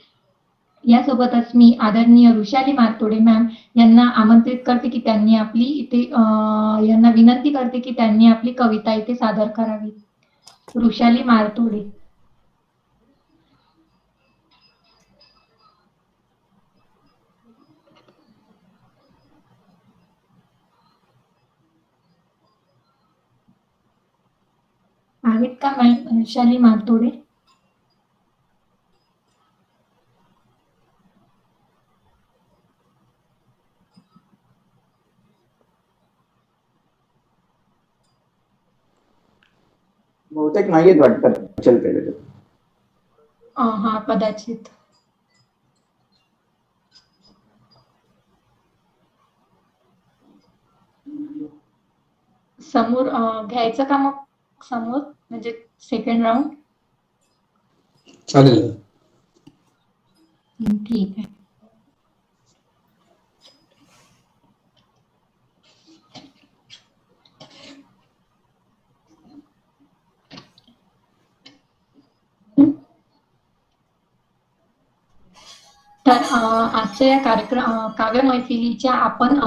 यासोबतच मी आदरणीय ऋषाली मारतोडे मॅम यांना आमंत्रित करते की त्यांनी आपली इथे यांना विनंती करते की त्यांनी आपली कविता इथे सादर करावी. ऋषाली मारतोडे. आहेत का मॅम ऋषाली मारतोडे? बहुतेक नाहीत वाटतं. चलते हा कदाचित. समोर घ्यायचं का मग समोर, म्हणजे सेकंड राऊंड? चालेल. ठीक आहे. तर आजच्या या काव्य मैफिलीच्या आपण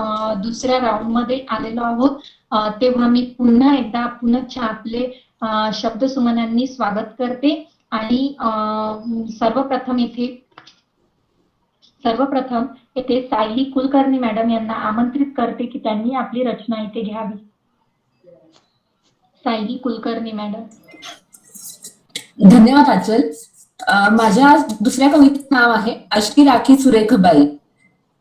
दुसऱ्या राऊंड मध्ये आलेलो आहोत. तेव्हा मी पुन्हा एकदा पुनश्च आपले शब्द सुमनांनी स्वागत करते आणि सर्वप्रथम येथे सायली कुलकर्णी मॅडम यांना आमंत्रित करते की त्यांनी आपली रचना इथे घ्यावी. सायली कुलकर्णी मॅडम. धन्यवाद आचल. माझ्या दुसऱ्या कवितेचं नाव आहे अशी राखी सुरेखबाई.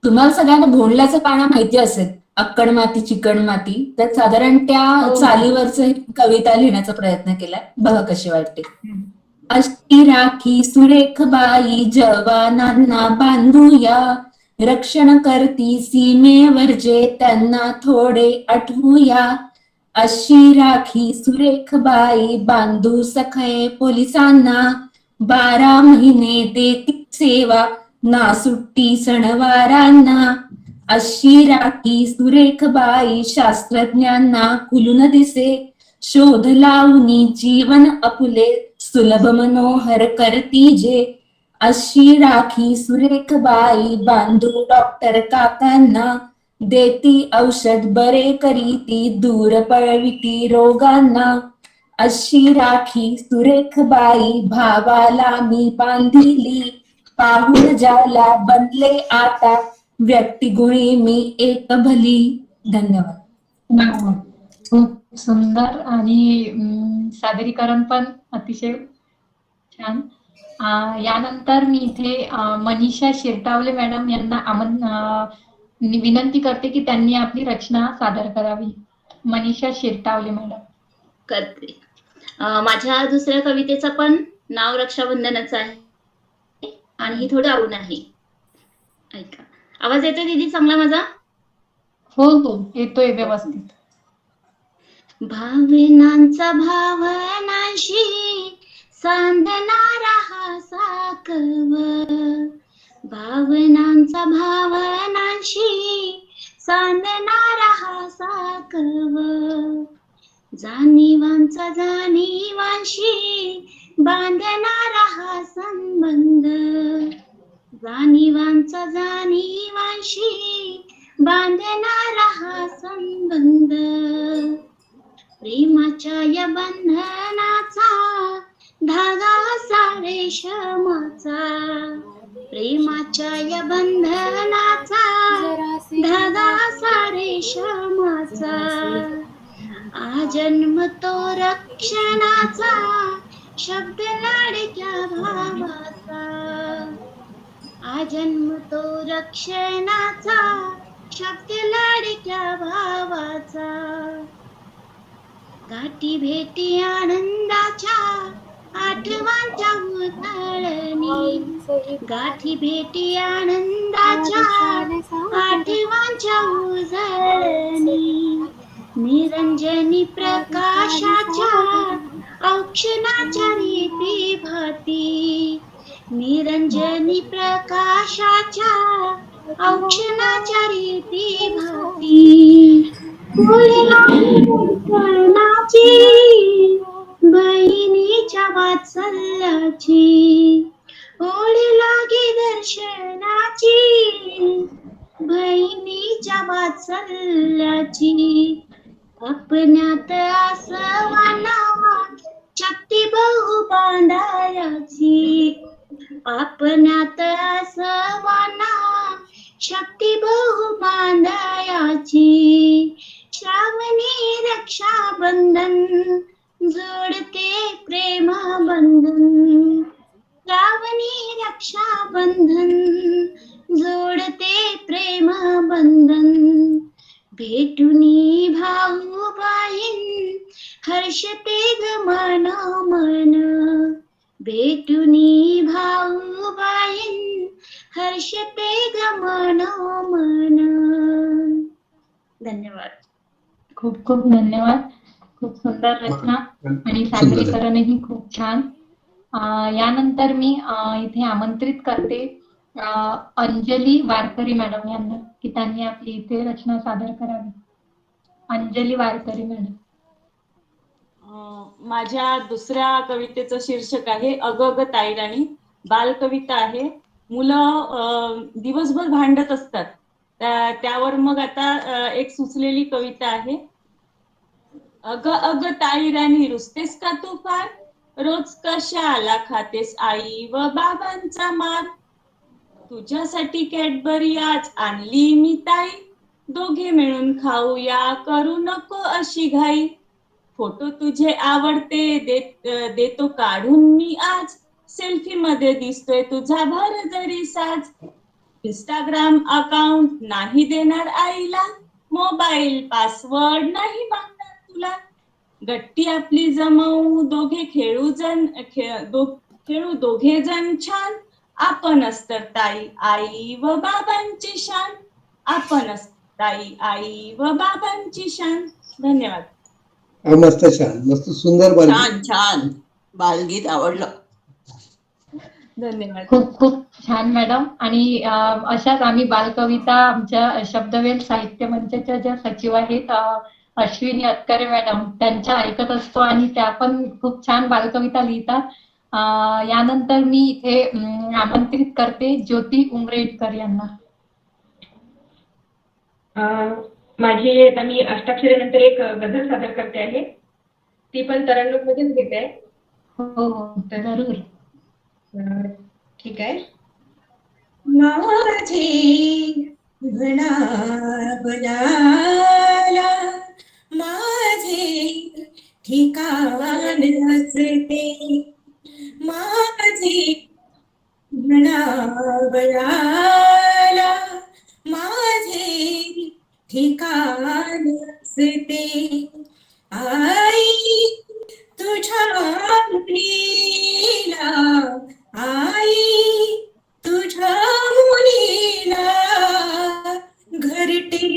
तुम्हाला सगळ्यांना भोंडल्याचं पाना माहिती असेल, अक्कड माती चिकण माती. तर साधारण त्या चालीवरच कविता लिहिण्याचा प्रयत्न केलाय, बघा कशी वाटते. अशी राखी सुरेखबाई जवानांना बांधूया, रक्षण करती सीमेवर जे त्यांना थोडे आठवूया. अशी राखी सुरेखबाई बांधू सखळे पोलिसांना, 12 महिने देती सेवा ना सुट्टी सणवारांना. अशी राखी सुरेखबाई शास्त्रज्ञांना खुलून दिसे, शोध लावणी जीवन अपुले सुलभ मनोहर करती जे. अशी राखी सुरेखबाई बांधू डॉक्टर काकांना, देती औषध बरे करीती दूर पळविती रोगांना. अशी राखी सुरेखबाई भावाला मी बांधिली, पाहून ज्याला बनले आता व्यक्तिगुणी मी एक भली. धन्यवाद. खूप सुंदर आणि सादरीकरण पण अतिशय छान. यानंतर मी इथे मनीषा शिरटावले मॅडम यांना विनंती करते की त्यांनी आपली रचना सादर करावी. मनीषा शिरटावले मॅडम. करते. माझ्या दुसऱ्या कवितेचं पण नाव रक्षाबंधनच आहे आणि ही थोडी आवड आहे. ऐका. आवाज येतोय दीदी चांगला माझा? हो हो येतोय व्यवस्थित. भावनांचा भावनांशी सांधणारा हा साकव, भावनांचा भावनांशी सांधणारा हा साकव. जाणीवांचा जाणीवांशी बांधणारा हा संबंध, जाणीवांचा जाणीवांशी बांधणारा हा संबंध. प्रेमाच्या या बंधनाचा धागा असा रेशमाचा, प्रेमाच्या या बंधनाचा धागा असा रेशमाचा. आजन्म तो रक्षणाचा शब्द लाडक्या भावाचा, आजन्म तो रक्षणाचा शब्द लाडक्या भावाचा. गाठी भेटी आनंदाच्या आठवांच्या उजळणी गाठी भेटी आनंदाच्या आठवांच्या उजळणी निरंजनी प्रकाशाच्या औक्षणाच्या रीती भाती निरंजनी प्रकाशाच्या औक्षणाच्या रीती भाती बहिणीच्या वात्सल्याची ओढी लागे दर्शनाची बहिणीच्या वात्सल्याची अपण्यात आसवाना शक्ती बहु बांधायाची आपण्यात आसवाना शक्ती बहु बांधायाची श्रावणी रक्षाबंधन जोडते प्रेम बंधन श्रावणी रक्षाबंधन जोडते प्रेम बंधन भेटुनी भाऊ बहीण हर्षते ग मन मन भेटुनी भाऊ बहीण हर्षते ग मन मन. धन्यवाद. खूप खूप धन्यवाद. खूप सुंदर रचना आणि सादरीकरणही खूप छान. यानंतर मी इथे आमंत्रित करते अंजली वारकरी मॅडम यांना की त्यांनी आपली इथे रचना सादर करावी. अंजली वारकरी मॅडम. माझ्या दुसऱ्या कवितेचं शीर्षक आहे अग अग ताईराणी. बालकविता आहे. मुलं दिवसभर भांडत असतात त्यावर मग आता एक सुचलेली कविता आहे. अग अग ताईराणी रुसतेस का तू फार रोज कशाला खातेस आई व बाबांचा मार तुझ्यासाठी कॅडबरी आज आणली मी ताई दोघे मिळून खाऊया करू नको अशी घाई फोटो तुझे आवडते देतो काढून मी आज सेल्फी मध्ये दिसतोय तुझा भरजरी साज इंस्टाग्राम अकाउंट नाही देणार आईला मोबाईल पासवर्ड नाही मागणार तुला गट्टी आपली जमवू दोघे खेळू दोघे जण छान आपणच तर ताई आई व बाबांची शान आपणच ताई आई व बाबांची शान. धन्यवाद. मस्त छान मस्त सुंदर छान छान बालगीत आवडलं. धन्यवाद. खूप खूप छान मॅडम. आणि अशाच आम्ही बालकविता आमच्या शब्दवेल साहित्य मंचाच्या ज्या सचिव आहेत अश्विनी अतकरे मॅडम त्यांच्या ऐकत असतो आणि त्या पण खूप छान बालकविता लिहितात. यानंतर मी इथे आमंत्रित करते ज्योती उमरेडकर यांना. माझी आता मी अष्टाक्षरीनंतर एक गझल सादर करते आहे ती पण तरंगत मध्येच घेते. हो हो जरूर. ठीक आहे. माझे घना बनाला माझे ठिकाण असते माझे घना बनाला माझे ठिकाण असते आई तुझ्या मुलीला आई तुझ्या मुलीला घरटे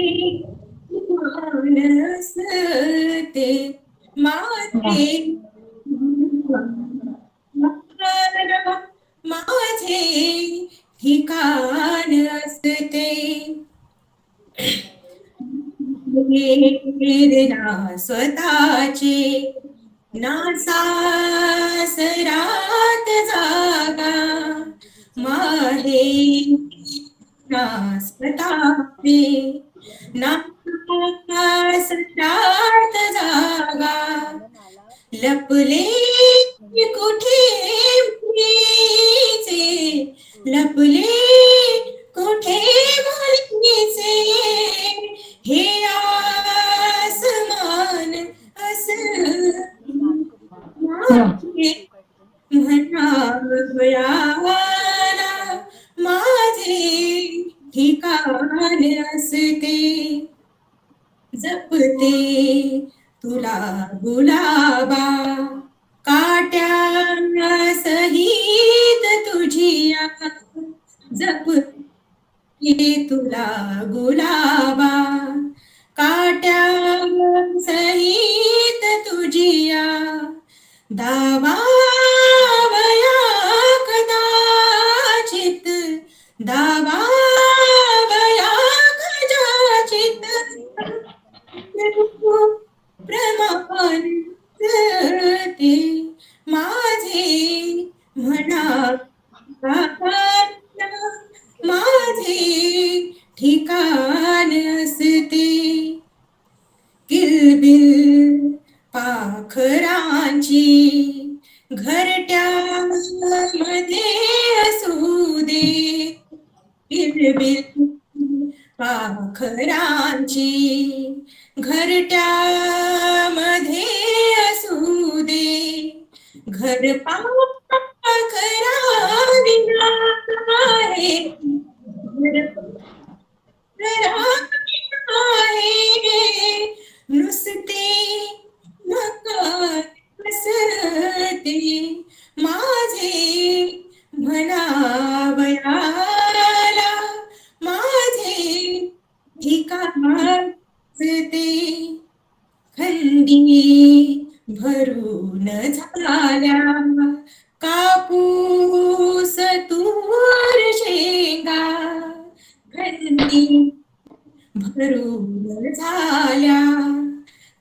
असते माझे माझे ठिकाण असते ना स्वतःचे ना सासरात जागा माहे ना स्वतःचे ना सासरात जागा लपले कुठे मुलीचे लपले कुठे मुलीचे हे आसमान म्हणावयाला माझे ठिकाण असते जपते तुला गुलाबा काट्या सहित तुझिया जपते तुला गुलाबा, काट्या सहित तुझिया दावावया कदाचित, दावावया कदाचित प्रमाण ते माझे म्हणा, माझे ठिकाण असते किलबिल पाखरांची घरट्यामध्ये असू दे, किलबिल पाखरांची घरट्यामध्ये असू दे, घर पाखरा विना आहे, घर आहे नुसते मकार बसते माझे म्हणावयाला, माझे ठिकाण ते खंडी भरून झाल्या कापूस तूर शेंगा, खंडी भरून झाल्या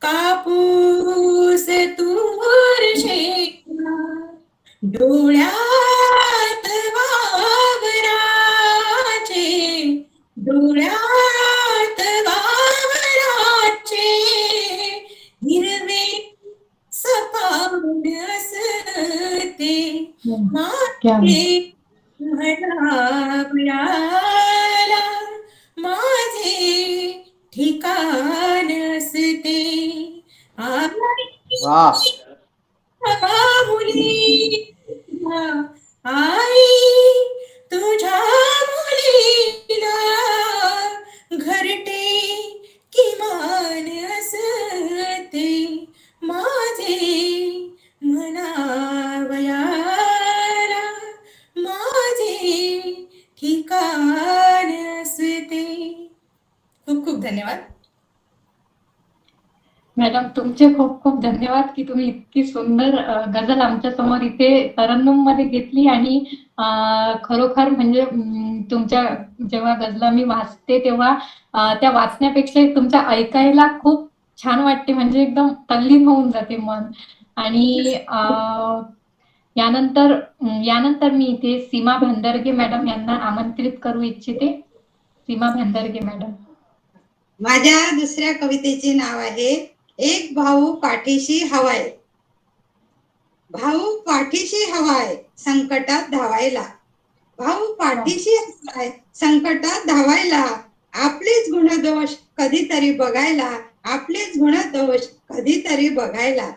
कापूस तूर शेंगा, डोळ्यात वावराचे, डोळ्यात वावराचे हिरवे सपाट असते माझे म्हणावयाला, माझे ठिकाण असते मुलीला, आई तुझ्या मुलीला घरटे किमान असते माझे म्हणावयाला, माझे ठिकाण असते. खूप खूप धन्यवाद मॅडम. तुमचे खूप खूप धन्यवाद की तुम्ही इतकी सुंदर गझल आमच्या समोर इथे तरन्नुम मध्ये घेतली. आणि खरोखर म्हणजे तुमच्या जेव्हा गझला मी वाचते तेव्हा त्या वाचण्यापेक्षा तुमच्या ऐकायला खूप छान वाटते, म्हणजे एकदम तल्लीन होऊन जाते मन. आणि यानंतर मी इथे सीमा भांदरगे मॅडम यांना आमंत्रित करू इच्छिते. सीमा भांदरगे मॅडम. माझ्या दुसऱ्या कवितेचे नाव आहे एक भाऊ पाठीशी हवाय. भाऊ पाठीशी हवाय संकटात धावायला, भाऊ पाठीशी हवाय संकटात धावायला, आपलेच गुणदोष कधीतरी बघायला, आपलेच गुणदोष कधीतरी बघायला.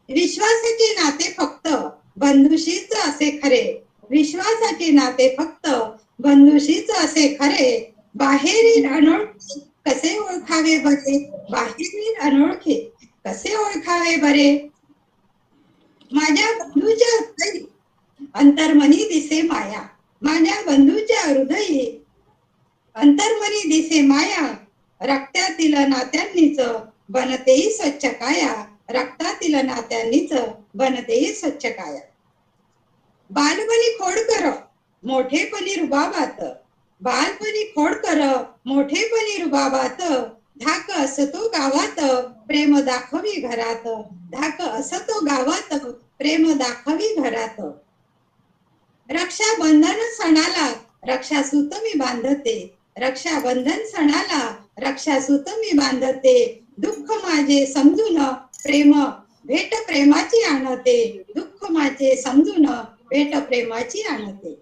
विश्वासाचे नाते फक्त बंधुशीच असे खरे, विश्वासाचे नाते फक्त बंधुशीच असे खरे, बाहेरील अनोळखी कसे ओळखावे बरे, बाहेरील अनोळखी कसे ओळखावे बरे. माझ्या बंधूच्या हृदयी अंतर्मनी दिसे माया, माझ्या बंधूच्या हृदयी अंतर्मनी दिसे माया, रक्तातील नात्यांनीच बनतेही स्वच्छ काया, रक्तातील नात्यांनीच बनतेही स्वच्छ काया. बालपणी खोडकर मोठेपणी रुबाबात, बालपणी खोडकर मोठेपणी रुबाबात, धाक असतो गावात प्रेम दाखवी घरात, धाक असतो गावात प्रेम दाखवी घरात. रक्षाबंधन सणाला रक्षासूत मी बांधते, रक्षाबंधन सणाला रक्षासूत मी बांधते, दुःख माझे समजून प्रेम भेट प्रेमाची आणते, दुःख माझे समजून भेट प्रेमाची आणते.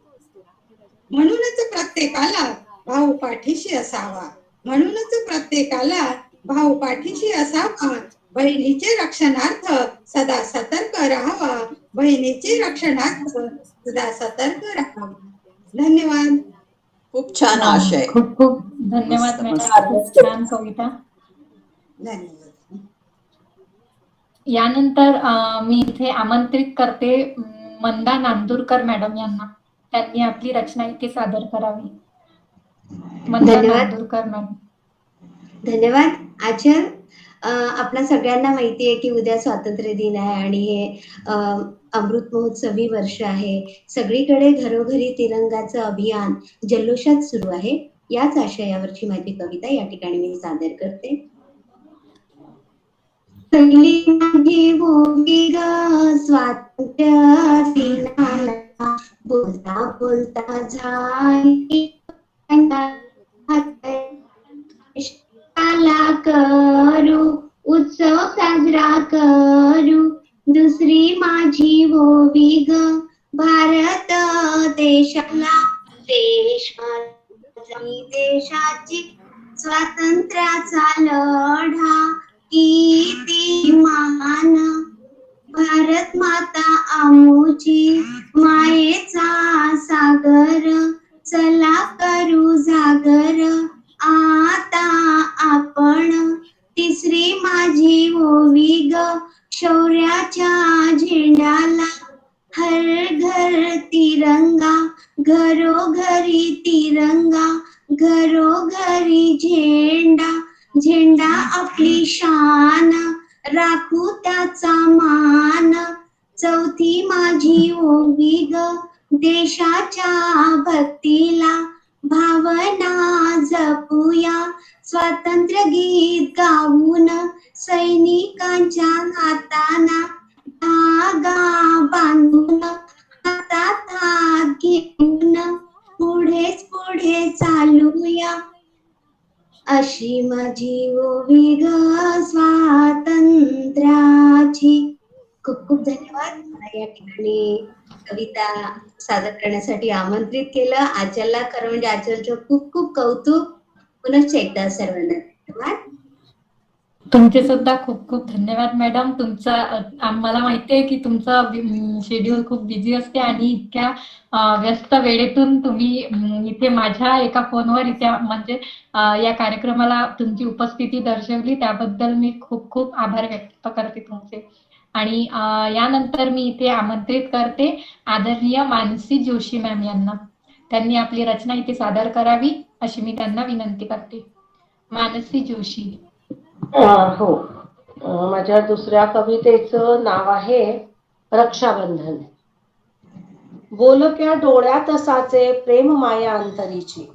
म्हणूनच प्रत्येकाला भाऊ पाठीशी असावा, म्हणूनच प्रत्येकाला भाऊ पाठीशी असावा, बहिणीचे रक्षणार्थ सदा सतर्क राहावा, बहिणीचे रक्षणार्थ सदा सतर्क राहावा. धन्यवाद. खूप छान आशय. खूप खूप धन्यवाद मॅडम. छान कविता. धन्यवाद. यानंतर मी इथे आमंत्रित करते मंदा नांदुरकर मॅडम यांना. त्यांनी आपली रचना इथे सादर करावी. मंदा धन्यवाद. नांदुरकर मॅडम. धन्यवाद. आचल, आपल्या सगळ्यांना माहिती आहे की उद्या स्वातंत्र्य दिन आहे आणि हे अमृत महोत्सवी वर्ष आहे. सगळीकडे घरोघरी तिरंगाचं अभियान जल्लोषात सुरू आहे. याच आशयावरची माझी कविता या ठिकाणी मी सादर करते. पहिली माझी भूमी ग स्वातंत्र्य दिनाला, बोलता बोलता झाली करू उत्सव साजरा करू. दुसरी माझी भूमी ग भारत देशाला, देश माझी देशाची स्वातंत्र्याचा लढा किती महान. भारत माता आमुची मायेचा सागर, चला करू जागर आता आपण. तिसरी माझी ओवी ग शौर्याच्या झेंड्याला, हर घर तिरंगा घरोघरी तिरंगा, घरोघरी झेंडा, झेंडा आपली शान, राखू त्याचा मान. चौथी माझी ओवी ग देशाच्या भक्तीला, भावना जपूया स्वातंत्र्य गीत गाऊन. सैनिकांच्या हाताना धागा बांधून, हातात हात घेऊन पुढेच पुढे चालूया. अशी माझी ओवी ग स्वातंत्र्याची. खूप खूप धन्यवाद. मला या ठिकाणी कविता सादर करण्यासाठी आमंत्रित केलं. आचलला खरं म्हणजे आचलचं खूप खूप कौतुक. पुनश्च एकदा सर्वांना धन्यवाद. तुमचे सुद्धा खूप खूप धन्यवाद मॅडम. तुमचा आम्हाला माहिती आहे की तुमचं शेड्यूल खूप बिझी असते आणि इतक्या व्यस्त वेळेतून तुम्ही इथे माझ्या एका फोनवर इथे म्हणजे या कार्यक्रमाला तुमची उपस्थिती दर्शवली, त्याबद्दल मी खूप खूप आभार व्यक्त करते तुमचे. आणि यानंतर मी इथे आमंत्रित करते आदरणीय मानसी जोशी मॅम यांना. त्यांनी आपली रचना इथे सादर करावी अशी मी त्यांना विनंती करते. मानसी जोशी. हो, माझ्या दुसऱ्या कवितेचं नाव आहे रक्षाबंधन. बोलक्या डोळ्यात साचे प्रेम माया अंतरीची,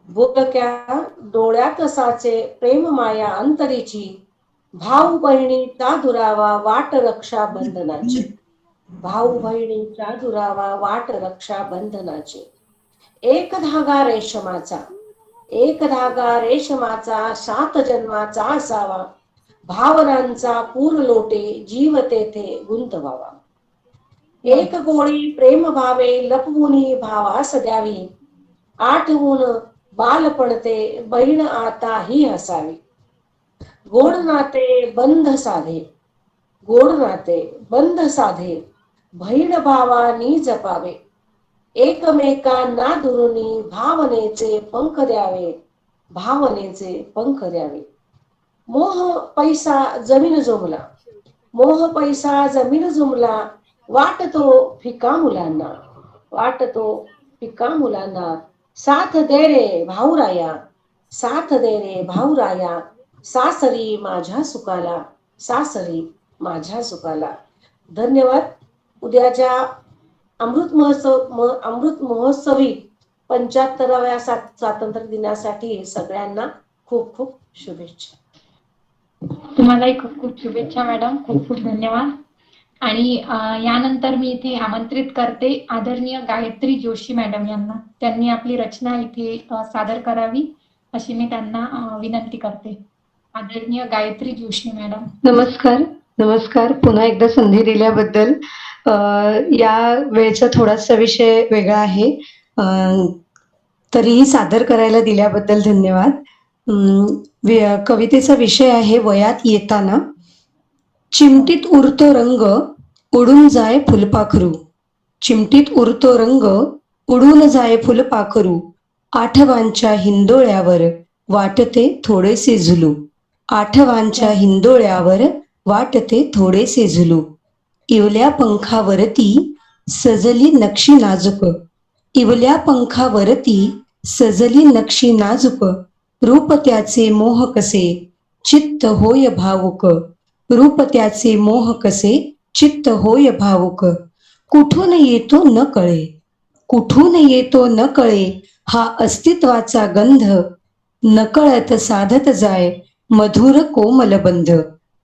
बोलक्या डोळ्यात साचे प्रेम माया अंतरीची, भाऊ बहिणीचा दुरावा वाट रक्षाबंधनाची, भाऊ बहिणीचा दुरावा वाट रक्षाबंधनाची. एक धागा रेशमाचा, एक धागा रेशमाचा 7 जन्माचा असावा, भावनांचा पूर लोटे जीव तेथे गुंतवावा. एक गोळी प्रेम भावे लपवुनी भावास द्यावी, आठवून बालपणते बहीण आता ही असावी. गोड नाते बंध साधे, गोड नाते बंध साधे, बहीण भावानी जपावे, एकमेकांना दुरुनी भावनेचे पंख द्यावे, भावनेचे पंख द्यावे. मोह पैसा जमीन जुमला, मोह पैसा जमीन जुमला, वाटतो फिका मुलांना, वाटतो फिका मुलांना. साथ दे रे भाऊराया, साथ दे रे भाऊराया, सासरी माझ्या सुखाला, सासरी माझ्या सुखाला. धन्यवाद. उद्याच्या अमृत महोत्सवी 75व्या स्वातंत्र्य दिनासाठी सगळ्यांना खूप खूप शुभेच्छा. तुम्हालाही खूप खूप शुभेच्छा मॅडम. खूप खूप धन्यवाद. आणि यानंतर मी इथे आमंत्रित करते आदरणीय गायत्री जोशी मॅडम यांना. त्यांनी आपली रचना इथे सादर करावी अशी मी त्यांना विनंती करते. आदरणीय गायत्री जोशी मॅडम. नमस्कार. नमस्कार. पुन्हा एकदा संधी दिल्याबद्दल. या वेळेचा थोडासा विषय वेगळा आहे, तरीही सादर करायला दिल्याबद्दल धन्यवाद. कवितेचा विषय आहे वयात येताना. चिमटीत उरतो रंग उडून जाय फुलपाखरू, चिमटीत उरतो रंग उडून जाय फुलपाखरू, आठवांच्या हिंदोळ्यावर वाटते थोडेसे झुलू, आठवांच्या हिंदोळ्यावर वाटते थोडेसे झुलू. इवल्या पंखावरती सजली नक्षी नाजुक. इवल्या पंखावरती सजली नक्षी नाजुक. रूप त्याचे मोह कसे चित्त होय भावुक. रूप त्याचे मोह कसे चित्त होय भावुक. कुठून येतो न कळे, कुठून येतो न कळे हा अस्तित्वाचा गंध. नकळत साधत जाय मधुर कोमल बंध.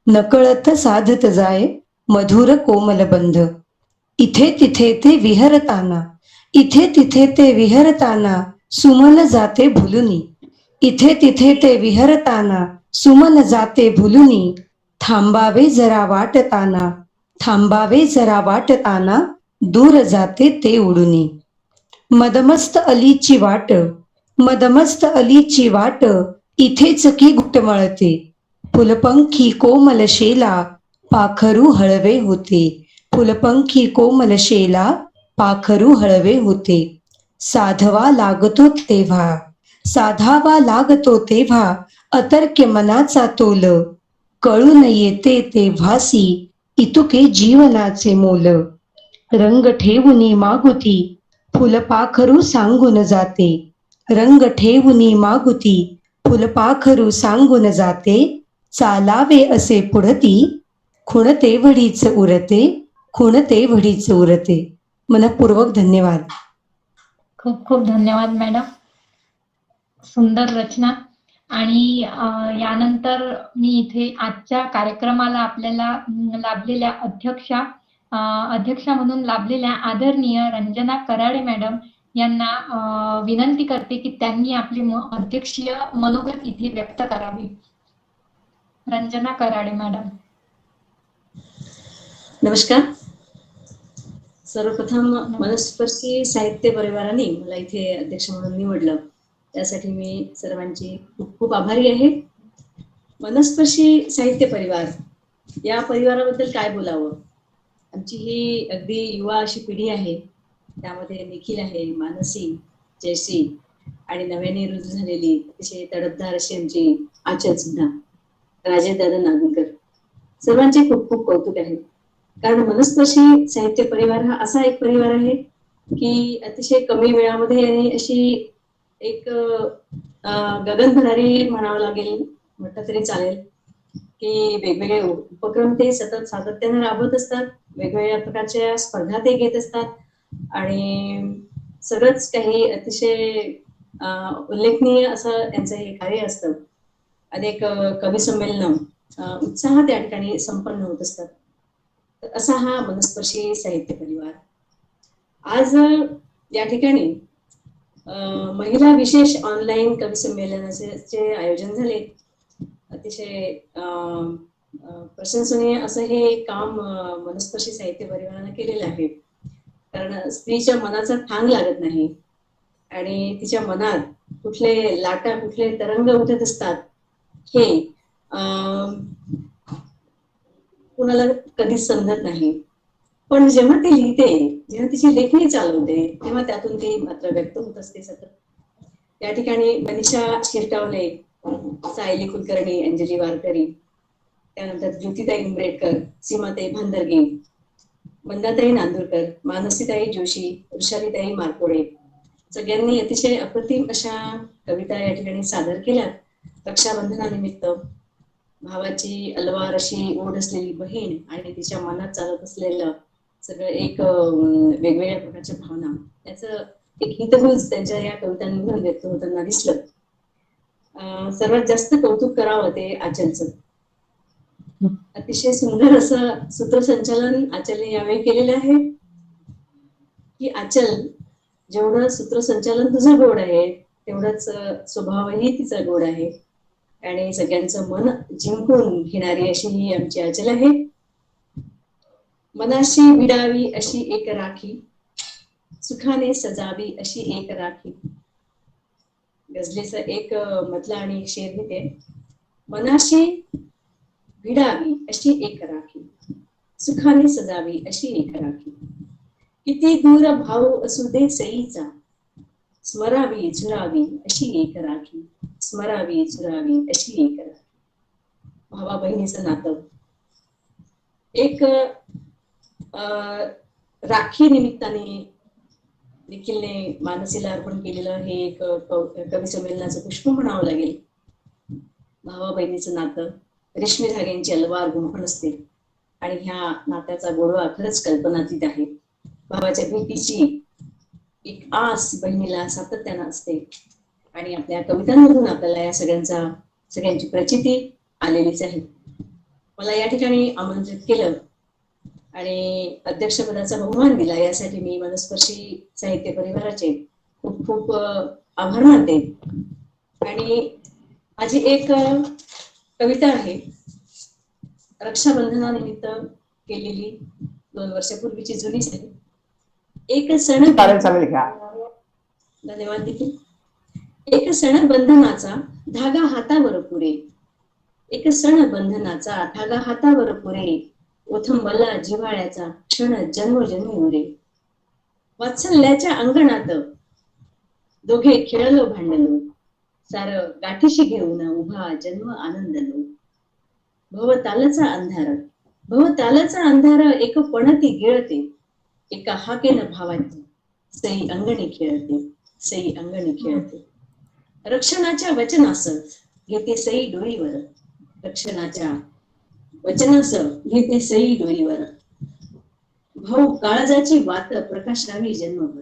नकळत साधत जाय मधुर कोमल बंध. इथे तिथे ते विहरताना, इथे तिथे ते विहरताना सुमन जाते भुलुनी. इथे तिथे ते विहरताना सुमन जाते भुलुनी. थांबावे जरा वाटताना, थांबावे जरा वाटताना दूर जाते ते उडुनी. मदमस्त अलीची वाट, मदमस्त अलीची वाट इथेच की घुटमळते. फुलपंखी कोमल शेला पाखरू हळवे होते. फुलपंखी कोमल शेला पाखरू हळवे होते. साधवा लागतो तेव्हा, साधावा लागतो तेव्हा अतर्क्य मनाचा तोल. कळून येते तेव्हासी इतुके जीवनाचे मोल. रंग ठेवुनी मागुती फुलपाखरू सांगून जाते. रंग ठेवुनी मागुती फुलपाखरू सांगून जाते. चालावे असे पुढती खुणते वढीच उरते. खुणते वढीच उरते. मनपूर्वक धन्यवाद. खूप खूप धन्यवाद मॅडम, सुंदर रचना. आणि यानंतर मी इथे आजच्या कार्यक्रमाला आपल्याला लाभलेल्या अध्यक्षा म्हणून लाभलेल्या आदरणीय रंजना कराडे मॅडम यांना विनंती करते की त्यांनी आपली अध्यक्षीय मनोगत इथे व्यक्त करावी. रंजना कराडे मॅडम. नमस्कार. सर्वप्रथम मनस्पर्शी साहित्य परिवाराने मला इथे अध्यक्ष म्हणून निवडलं, त्यासाठी मी सर्वांची खूप खूप आभारी आहे. मनस्पर्शी साहित्य परिवार या परिवाराबद्दल काय बोलावं. आमची ही अगदी युवा अशी पिढी आहे. त्यामध्ये निखिल आहे, मानसी, जयश्री आणि नव्याने रुजू झालेली अतिशय तडफदार अशी आमची आचल सुद्धा, राजेश दादा नागुलकर. सर्वांचे खूप खूप कौतुक आहे. कारण मनस्पर्शी साहित्य परिवार हा असा एक परिवार आहे की अतिशय कमी वेळामध्ये आणि अशी एक गगनभरारी म्हणावं लागेल, म्हटलं तरी चालेल, की वेगवेगळे उपक्रम ते सतत सातत्याने राबवत असतात. वेगवेगळ्या प्रकारच्या स्पर्धा ते घेत असतात आणि सगळंच काही अतिशय उल्लेखनीय असं यांचं हे कार्य असतं. अनेक कवी संमेलन उत्साह त्या ठिकाणी संपन्न होत असतात. असा हा मनस्पर्शी साहित्य परिवार. आज या ठिकाणी महिला विशेष ऑनलाईन कवी संमेलनाचे आयोजन झाले. अतिशय प्रशंसनीय असं हे काम मनस्पर्शी साहित्य परिवाराने केलेलं आहे. कारण स्त्रीच्या मनाचा थांग लागत नाही आणि तिच्या मनात कुठले लाटा, कुठले तरंग उठत असतात हे कुणाला कधीच समजत नाही. पण जेव्हा ती लिहिते, जेव्हा तिची लेखणी चालवते, तेव्हा त्यातून ती मात्र व्यक्त होत असते सतत. या ठिकाणी मनीषा शिरटावले, सायली कुलकर्णी, अंजली वारकरी, त्यानंतर ज्योतिताई उंबरेडकर, सीमाताई भांदरगे, मंदाताई नांदुरकर, मानसीताई जोशी, वृषालीताई मारकोडे सगळ्यांनी अतिशय अप्रतिम अशा कविता या ठिकाणी सादर केल्या. रक्षाबंधनानिमित्त भावाची अलवार अशी ओढ असलेली बहीण आणि तिच्या मनात चालत असलेलं सगळं एक वेगवेगळ्या प्रकारच्या भावना, याचं एक हितगुज त्यांच्या या कवितांमधून व्यक्त होताना दिसलं. सर्वात जास्त कौतुक करावं ते आचलचं. अतिशय सुंदर असं सूत्रसंचालन आचलने यावेळी केलेलं आहे. की आचल, जेवढं सूत्रसंचालन तुझं गोड आहे तेवढंच स्वभावही तिचा गोड आहे आणि सगळ्यांचं मन जिंकून घेणारी अशी ही आमची आचल आहे. मनाशी विडावी अशी एक राखी, सुखाने सजावी अशी एक राखी. गझलेचा एक मधला आणि एक शेर लिहिते. मनाशी विडावी अशी एक राखी, सुखाने सजावी अशी एक राखी. किती दूर भाऊ असू दे सईचा, स्मरावी झुरावी अशी एक राखी, स्मरावी झुरावी अशी एक राखी. भावा बहिणीचं नातं एक राखी निमित्ताने निखिलने मानसीला अर्पण केलेलं हे एक कवी संमेलनाचं पुष्प म्हणावं लागेल. भावा बहिणीचं नातं रेशमी धाग्यांची अलवार गुंफण असते आणि ह्या नात्याचा गोडवा खरंच कल्पनातीत आहे. भावाच्या भेटीची एक आस बहिणीला सातत्यानं असते आणि आपल्या कवितांमधून आपल्याला या सगळ्यांची प्रचिती आलेलीच आहे. मला या ठिकाणी आमंत्रित केलं आणि अध्यक्षपदाचा बहुमान दिला यासाठी मी मनस्पर्शी साहित्य परिवाराचे खूप खूप आभार मानते. आणि माझी एक कविता आहे रक्षाबंधनानिमित्त केलेली, 2 वर्षापूर्वीची जुनीच आहे. एक सण धन्यवाद देखील. एक सण बंधनाचा धागा हातावर पुरे, एक सण बंधनाचा धागा हातावर पुरे, ओथंबला जिव्हाळ्याचा क्षण जन्मोजन्मी उरे. वात्सल्याच्या अंगणात दोघे खेळलो भांडलो, सार गाठीशी घेऊन उभा जन्म आनंदलो. भवतालाचा अंधार एक पणती गिळते, एका हाकेनं भावाची सई अंगणी खेळते, सई अंगणी खेळते. रक्षणाच्या वचनास घेते सई डोईवर, रक्षणाच्या वचनास घेते सई डोईवर. भाऊ काळजाची वात प्रकाशावी जन्मभर,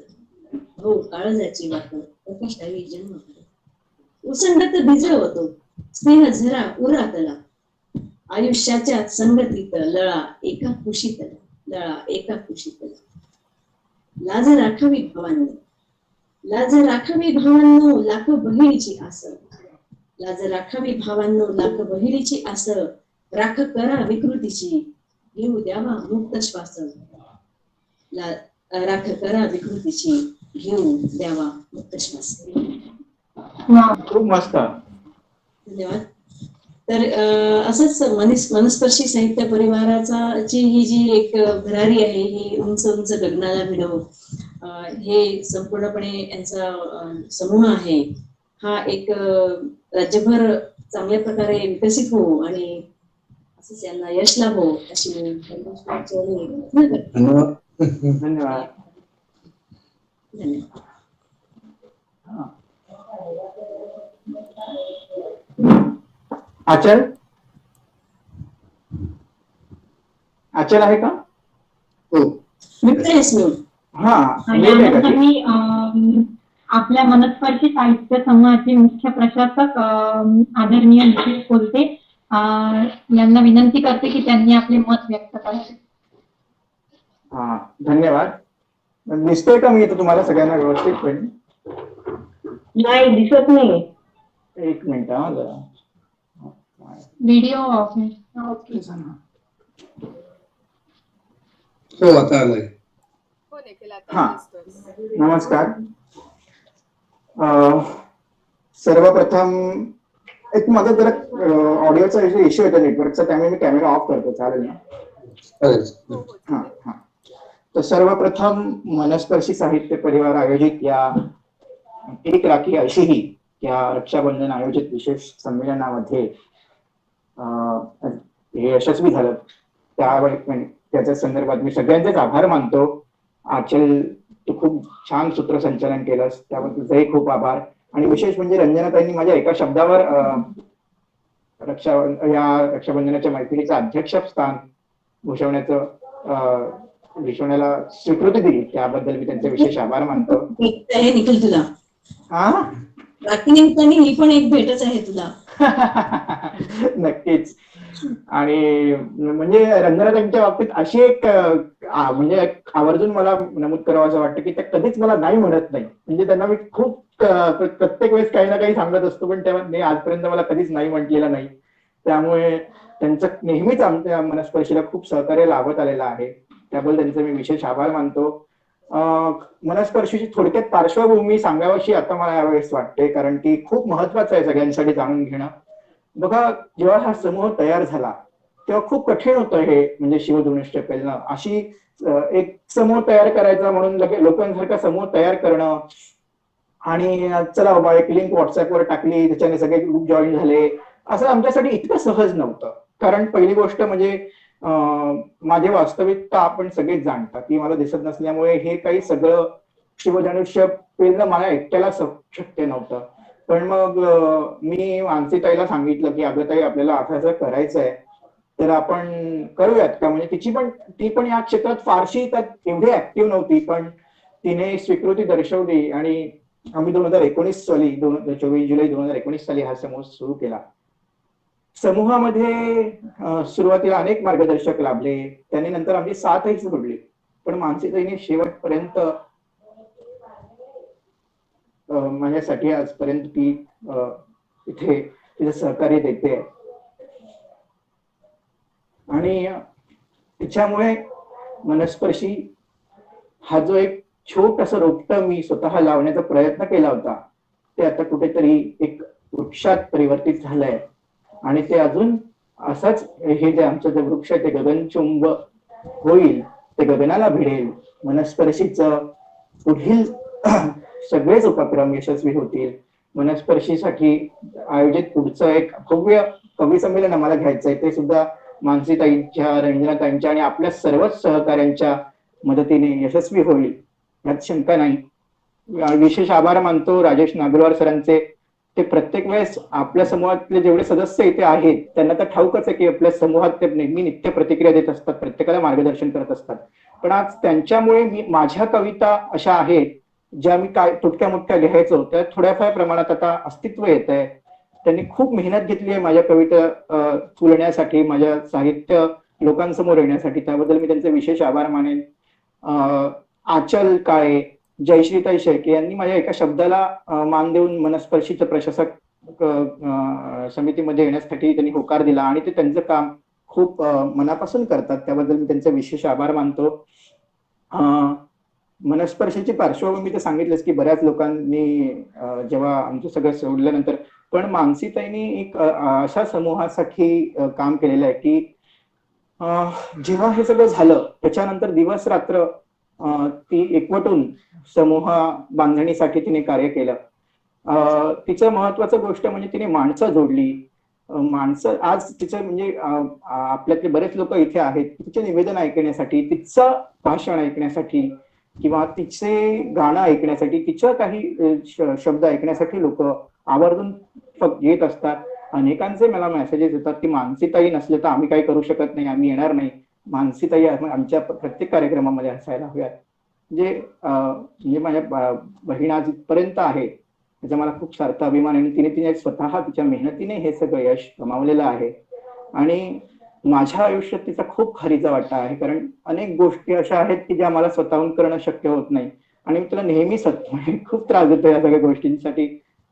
भाऊ काळजाची वात प्रकाशावी जन्मभर. उसंडत भिजवतो स्नेह झरा उरातला, आयुष्याच्या संगतीत लळा एका कुशीतला, लळा एका कुशीतला. लाज राखावी भावांनो, लाज राखावी भावांनो लाख बहिणीची आस, लाज राखावी भावांनो लाख बहिणीची आस. राख करा विकृतीची घेऊ द्यावा मुक्त श्वास, राख करा विकृतीची घेऊ द्यावा मुक्त श्वास. खूप मस्त, धन्यवाद. तर असंच मनस्पर्शी साहित्य परिवाराची ही जी एक भरारी आहे, ही उंच उंच गगनाला भिडो, हे संपूर्णपणे यांचा समूह आहे. हा एक राज्यभर चांगल्या प्रकारे विकसित हो आणि असंच यांना यश लाभो अशी धन्यवाद. धन्यवाद. धन्यवाद. आचल, आचल आहे का? हो, मी आपल्या मनस्पर्शी साहित्य समूहाचे मुख्य प्रशासक आदरणीय निखिल कोलते यांना विनंती करते की त्यांनी आपले मत व्यक्त करावे. धन्यवाद. दिसतोय का मी इथं तुम्हाला सगळ्यांना व्यवस्थितपणे? नाही, दिसत नाही. एक मिनिट हा जरा, व्हिडिओ ऑफ आहे. हो, आता आलाय. हा, नमस्कार. सर्वप्रथम एक माझा जरा ऑडिओचा इश्यू होता नेटवर्कचा, त्यामुळे मी कॅमेरा ऑफ करतो, चालेल ना? हा हा. तर सर्वप्रथम मनस्पर्शी साहित्य परिवार आयोजित या एक राखी अशीही या रक्षाबंधन आयोजित विशेष संमेलनामध्ये हे यशस्वी झालं, त्याच्या संदर्भात मी सगळ्यांचेच आभार मानतो. आचल, तू खूप छान सूत्रसंचालन केलंस, त्याबद्दल तुझेही खूप आभार. आणि विशेष म्हणजे रंजनाताईंनी माझ्या एका शब्दावर रक्षाबंधनाच्या मैत्रिणीचं अध्यक्षस्थान भूषवण्याला स्वीकृती दिली, त्याबद्दल मी त्यांचे विशेष आभार मानतो. निखिल तुला हा राखी निमित्ताने ही पण एक भेटच आहे तुला. नक्कीच. आणि म्हणजे रंजनाताईंच्या बाबतीत अशी एक म्हणजे आवर्जून मला नमूद करावं असं वाटतं की त्या कधीच मला नाही म्हणत नाही. म्हणजे त्यांना मी खूप प्रत्येक वेळेस काही ना काही सांगत असतो, पण तेव्हा आजपर्यंत मला कधीच नाही म्हटलेलं नाही. त्यामुळे त्यांचं नेहमीच आमच्या मनस्पर्शीला खूप सहकार्य लाभत आलेलं आहे, त्याबद्दल त्यांचे मी विशेष आभार मानतो. मनस्पर्शीची थोडक्यात पार्श्वभूमी सांगावीशी आता मला यावेळेस वाटते, कारण की खूप महत्वाचं आहे सगळ्यांसाठी जाणून घेणं. बघा, जेव्हा हा समूह तयार झाला तेव्हा खूप कठीण होतं हे, म्हणजे शिवधनुष्य पेलणं, अशी एक समूह तयार करायचा म्हणून लोकांसारखा समूह तयार करणं, आणि चला बाबा एक लिंक व्हॉट्सअपवर टाकली, त्याच्याने सगळे ग्रुप जॉईन झाले, असं आमच्यासाठी इतकं सहज नव्हतं. कारण पहिली गोष्ट म्हणजे माझी वास्तविकता आपण सगळेच जाणता ती मला दिसत नसल्यामुळे हे काही सगळं शिवधनुष्य पेलणं मला एकट्याला शक्य नव्हतं. पण मग मी मानसीताईला सांगितलं की अगं ताई आपल्याला असं करायचं आहे तर आपण करूयात का, म्हणजे ती पण या क्षेत्रात फारशी त्यात एवढी ऍक्टिव्ह नव्हती, पण तिने स्वीकृती दर्शवली आणि आम्ही 2019 साली 24 जुलै 2019 साली हा समूह सुरू केला. समूहामध्ये सुरुवातीला अनेक मार्गदर्शक लाभले, त्यांनी नंतर आमची साथही सोडली, पण मानसीताईने शेवटपर्यंत माझ्यासाठी आजपर्यंत ती इथे तिचं सहकार्य देते आणि तिच्यामुळे मनस्पर्शी हा जो एक छोटंसं रोपटं मी स्वतः लावण्याचा प्रयत्न केला होता ते आता कुठेतरी एक वृक्षात परिवर्तित झालंय आणि ते अजून असंच हे जे आमचं जे वृक्ष आहे ते गगनचुंब होईल, ते गगनाला भिडेल. मनस्पर्शीचं पुढील सगळेच उपक्रम यशस्वी होतील. मनस्पर्शीसाठी आयोजित पुढचं एक भव्य कवी संमेलन आम्हाला घ्यायचंय, ते सुद्धा मानसीताईंच्या, रंजनाताईंच्या आणि आपल्या सर्वच सहकाऱ्यांच्या मदतीने यशस्वी होईल यात शंका नाही. विशेष आभार मानतो राजेश नागलवार सरांचे. ते प्रत्येक वेळेस आपल्या समूहातले जेवढे सदस्य इथे आहेत त्यांना तर ठाऊकच आहे की आपल्या समूहात ते नेहमी नित्य प्रतिक्रिया देत असतात, प्रत्येकाला मार्गदर्शन करत असतात. पण आज त्यांच्यामुळे माझ्या कविता अशा आहेत ज्या मी काय तुटक्या मुटक्या लिहायचो त्या थोड्याफार प्रमाणात आता अस्तित्व येत आहे. त्यांनी खूप मेहनत घेतली आहे माझ्या कविता फुलण्यासाठी, माझ्या साहित्य लोकांसमोर येण्यासाठी. त्याबद्दल मी त्यांचे विशेष आभार मानेन. आचल काळे, जयश्रीताई शेळके यांनी माझ्या एका शब्दाला मान देऊन मनस्पर्शीचं प्रशासक समितीमध्ये येण्यासाठी त्यांनी होकार दिला आणि ते त्यांचं काम खूप मनापासून करतात, त्याबद्दल मी त्यांचे विशेष आभार मानतो. मनस्पर्शीची पार्श्वभूमी तर सांगितलंच की बऱ्याच लोकांनी जेव्हा आमचं सगळं सोडल्यानंतर, पण मानसीताईंनी एक अशा समूहासाठी काम केलेलं आहे की जेव्हा हे सगळं झालं त्याच्यानंतर दिवस रात्र ती एकवटून समूह बांधणीसाठी तिने कार्य केलं. तिचं महत्वाचं गोष्ट म्हणजे तिने माणसं जोडली. माणसं आज तिचं म्हणजे आपल्यातले बरेच लोक इथे आहेत, तिचे निवेदन ऐकण्यासाठी, तिचं भाषण ऐकण्यासाठी किंवा तिचे गाणं ऐकण्यासाठी, तिचं काही शब्द ऐकण्यासाठी लोक आवर्जून येत असतात. अनेकांचे मला मेसेजेस येतात की मानसीताई नसले तर आम्ही काही करू शकत नाही, आम्ही येणार नाही, मानसीताई आमच्या प्रत्येक कार्यक्रमामध्ये असायला हव्यात. म्हणजे माझ्या बहीण आज इथपर्यंत आहे त्याचा मला खूप सार्थ अभिमान आहे. तिने स्वतः तिच्या मेहनतीने हे सगळं यश कमावलेलं आहे आणि माझ्या आयुष्यात तिचा खूप खरीचा वाटा आहे, कारण अनेक गोष्टी अशा आहेत की ज्या मला स्वतःहून करणं शक्य होत नाही आणि मी तिला नेहमी खूप त्रास देतो या सगळ्या गोष्टींसाठी.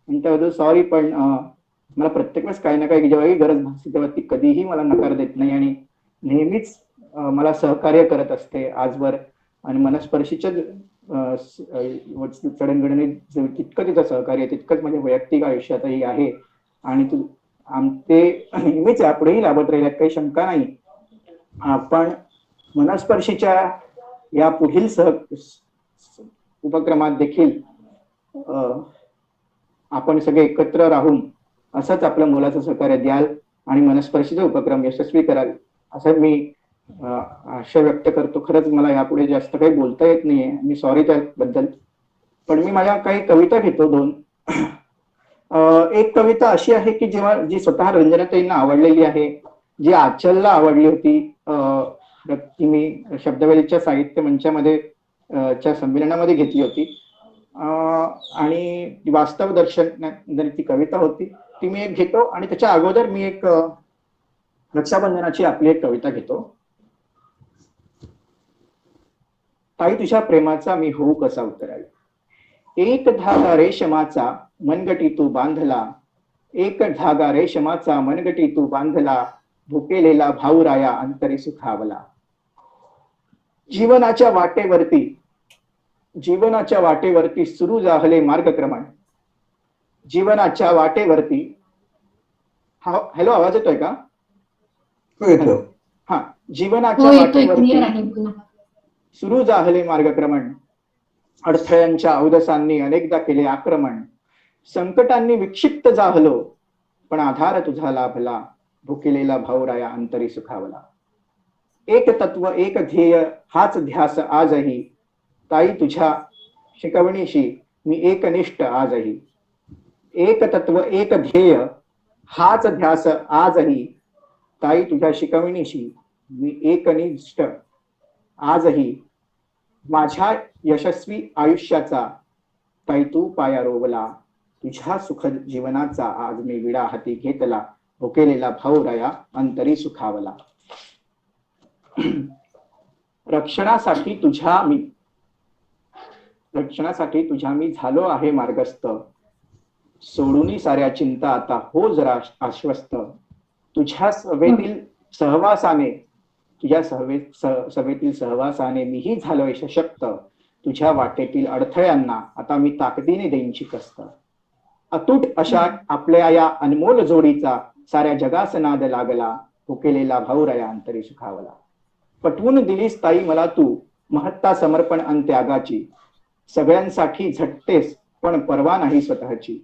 त्याबद्दल सॉरी, पण मला प्रत्येक वेळेस काही ना काही जेव्हाही गरज भासते तेव्हा ती कधीही मला नकार देत नाही आणि नेहमीच मला सहकार्य करत असते आजवर. आणि मनस्पर्शीच्या जडणघडणीत तितकं तिचं सहकार्य तितकंच माझ्या वैयक्तिक आयुष्यातही आहे आणि ते नेहमीच यापुढेही लाभत राहिल्यात, काही शंका नाही. पण मनस्पर्शीच्या या पुढील उपक्रमात देखील आपण सगळे एकत्र राहून असंच आपल्या मुलाचं सहकार्य द्याल आणि मनस्पर्शीचा उपक्रम यशस्वी कराल असं मी आशा व्यक्त करतो. खरंच मला यापुढे जास्त काही बोलता येत नाहीये, मी सॉरी त्याबद्दल. पण मी माझ्या काही कविता घेतो 2. एक कविता अशी आहे की जी स्वतः रंजनाताईंना आवडलेली आहे, जी आचलला आवडली होती, ती मी शब्दवेलीच्या साहित्य मंचामध्ये च्या संमेलनामध्ये घेतली होती आणि वास्तव दर्शन ती कविता होती, ती मी एक घेतो आणि त्याच्या अगोदर मी एक रक्षाबंधनाची आपली एक कविता घेतो. ताई तुझ्या प्रेमाचा मी होऊ कसा उतरावी, एक धागा रेशमाचा मनगटी तू बांधला, एक धागा रेशमाचा मनगटी तू बांधला, भुकेलेला भाऊराया अंतरी सुखावला. जीवनाच्या वाटेवरती सुरू झाले मार्गक्रमण, जीवनाच्या वाटेवरती. हॅलो, आवाज येतोय का? हा, जीवनाच्या वाटेवरती सुरू झाले मार्गक्रमण, अडथळ्यांच्या अवदसांनी अनेकदा केले आक्रमण, संकटांनी विक्षिप्त झालो पण आधार तुझा लाभला, भुकेलेला भाऊराया अंतरी सुखावला. एक तत्व एक ध्येय हाच ध्यास आजही, ताई तुझ्या शिकवणीशी मी एकनिष्ठ आजही. एक तत्व एक ध्येय हाच ध्यास आजही, ताई तुझ्या शिकवणीशी मी एकनिष्ठ आजही. माझ्या यशस्वी आयुष्याचा ताई तू पाया रोवला, तुझ्या सुखद जीवनाचा आज मी विडा हाती घेतला, भुकेलेला भाऊराया अंतरी सुखावला. रक्षणासाठी तुझ्या मी झालो आहे मार्गस्थ, सोडून साऱ्या चिंता आता हो जरा आश्वस्त. तुझ्या सभेतील सहवासाने मीही झालोय सशक्त, तुझ्या वाटेतील अडथळ्यांना आता मी ताकदीने देईन शिकस्त. अतूट अशा आपल्या या अनमोल जोडीचा साऱ्या जगास नाद लागला, भुकेलेला भाऊराया अंतरी सुखावला. पटवून दिलीस ताई मला तू महत्ता समर्पण अन त्यागाची, सगळ्यांसाठी झटतेस पण परवा नाही स्वतःची.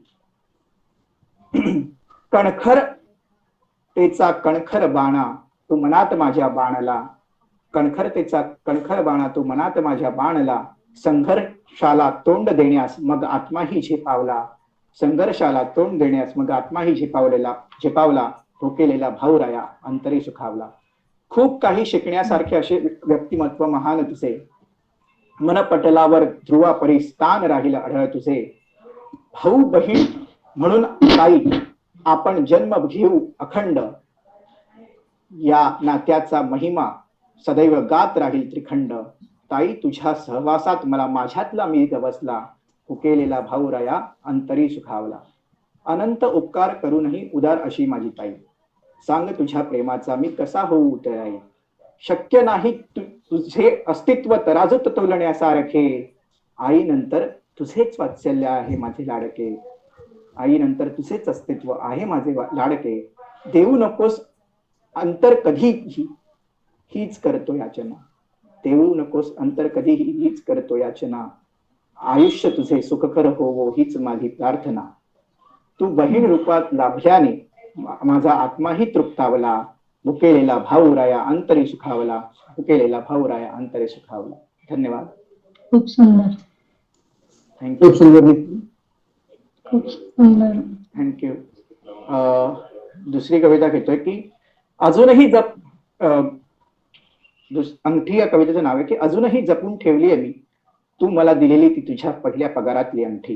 कणखरतेचा कणखर बाणा तू मनात माझ्या बाणला, कणखरतेचा कणखर बाणा तू मनात माझ्या बाणला. संघर्षाला तोंड देण्यास मग आत्माही झेपावला, संघर्षाला तोंड देण्यास मग आत्माही झेपावला, भुकेलेला भाऊराया अंतरी सुखावला. खूप काही शिकण्यासारखे असे व्यक्तिमत्व महान तुझे, मनपटलावर ध्रुवापरी स्थान राहील आढळ तुझे. भाऊ बहीण म्हणून ताई आपण जन्म घेऊ अखंड, या नात्याचा महिमा सदैव गात राहील त्रिखंड. ताई तुझ्या सहवासात मला माझ्यातला मी गवसला, भुकेलेला भाऊराया अंतरी सुखावला. अनंत उपकार करूनही उदार अशी माझी ताई, सांग तुझ्या प्रेमाचा मी कसा होऊ उतराई. शक्य नाही तुझे अस्तित्व तराजूत तोलण्यासारखे, आई नंतर तुझेच वात्सल्य आहे माझे लाडके, आई नंतर तुझेच अस्तित्व आहे माझे लाडके. देऊ नकोस अंतर कधीही हीच करतो याचना, देऊ नकोस अंतर कधीही हीच करतो याचना. आयुष्य तुझे सुखकर होवो हीच माझी प्रार्थना. तू बहीण रूपात लाभल्याने माझा आत्माही तृप्तावला, भुकेलेला भाऊराया अंतरी सुखावला, भुकेलेला भाऊराया अंतरी सुखावला. धन्यवाद. खूप सुंदर. थँक्यू. खूप सुंदर. थँक्यू. दुसरी कविता घेतोय की अजूनही अंगठी या कवितेचं नाव आहे की अजूनही जपून ठेवली आहे मी तू मला दिलेली ती तुझ्या पहिल्या पगारातली अंगठी,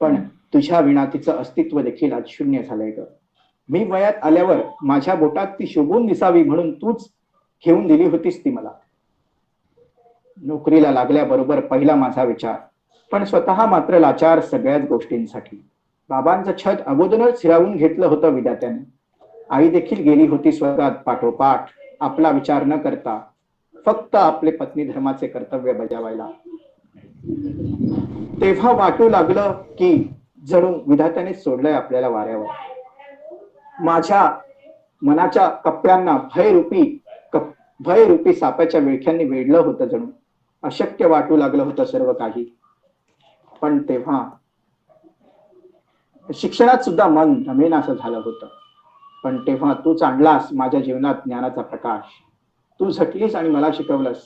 पण तुझ्या विना तिचं अस्तित्व देखील आज शून्य झालंय ग. मी वयात आल्यावर माझ्या बोटात ती शोभून दिसावी म्हणून तूच घेऊन दिली होतीस ती मला. नोकरीला लागल्याबरोबर पहिला माझा विचार, पण स्वतः मात्र लाचार सगळ्याच गोष्टींसाठी. बाबांचं छत अगोदरच हिरावून घेतलं होतं विधात्याने, आई देखील गेली होती स्वर्गात पाठोपाठ, आपला विचार न करता फक्त आपले पत्नी धर्माचे कर्तव्य बजावायला. तेव्हा वाटू लागलं की जणू विधात्याने सोडलंय आपल्याला वाऱ्यावर. माझ्या मनाच्या कप्प्यांना भयरूपी सापाच्या विळख्यांनी वेढलं होतं, जणू अशक्य वाटू लागलं होतं सर्व काही. पण तेव्हा शिक्षणात सुद्धा मन नमेनासं झालं होतं. पण तेव्हा तूच आणलास माझ्या जीवनात ज्ञानाचा प्रकाश. तू झटलीस आणि मला शिकवलंस,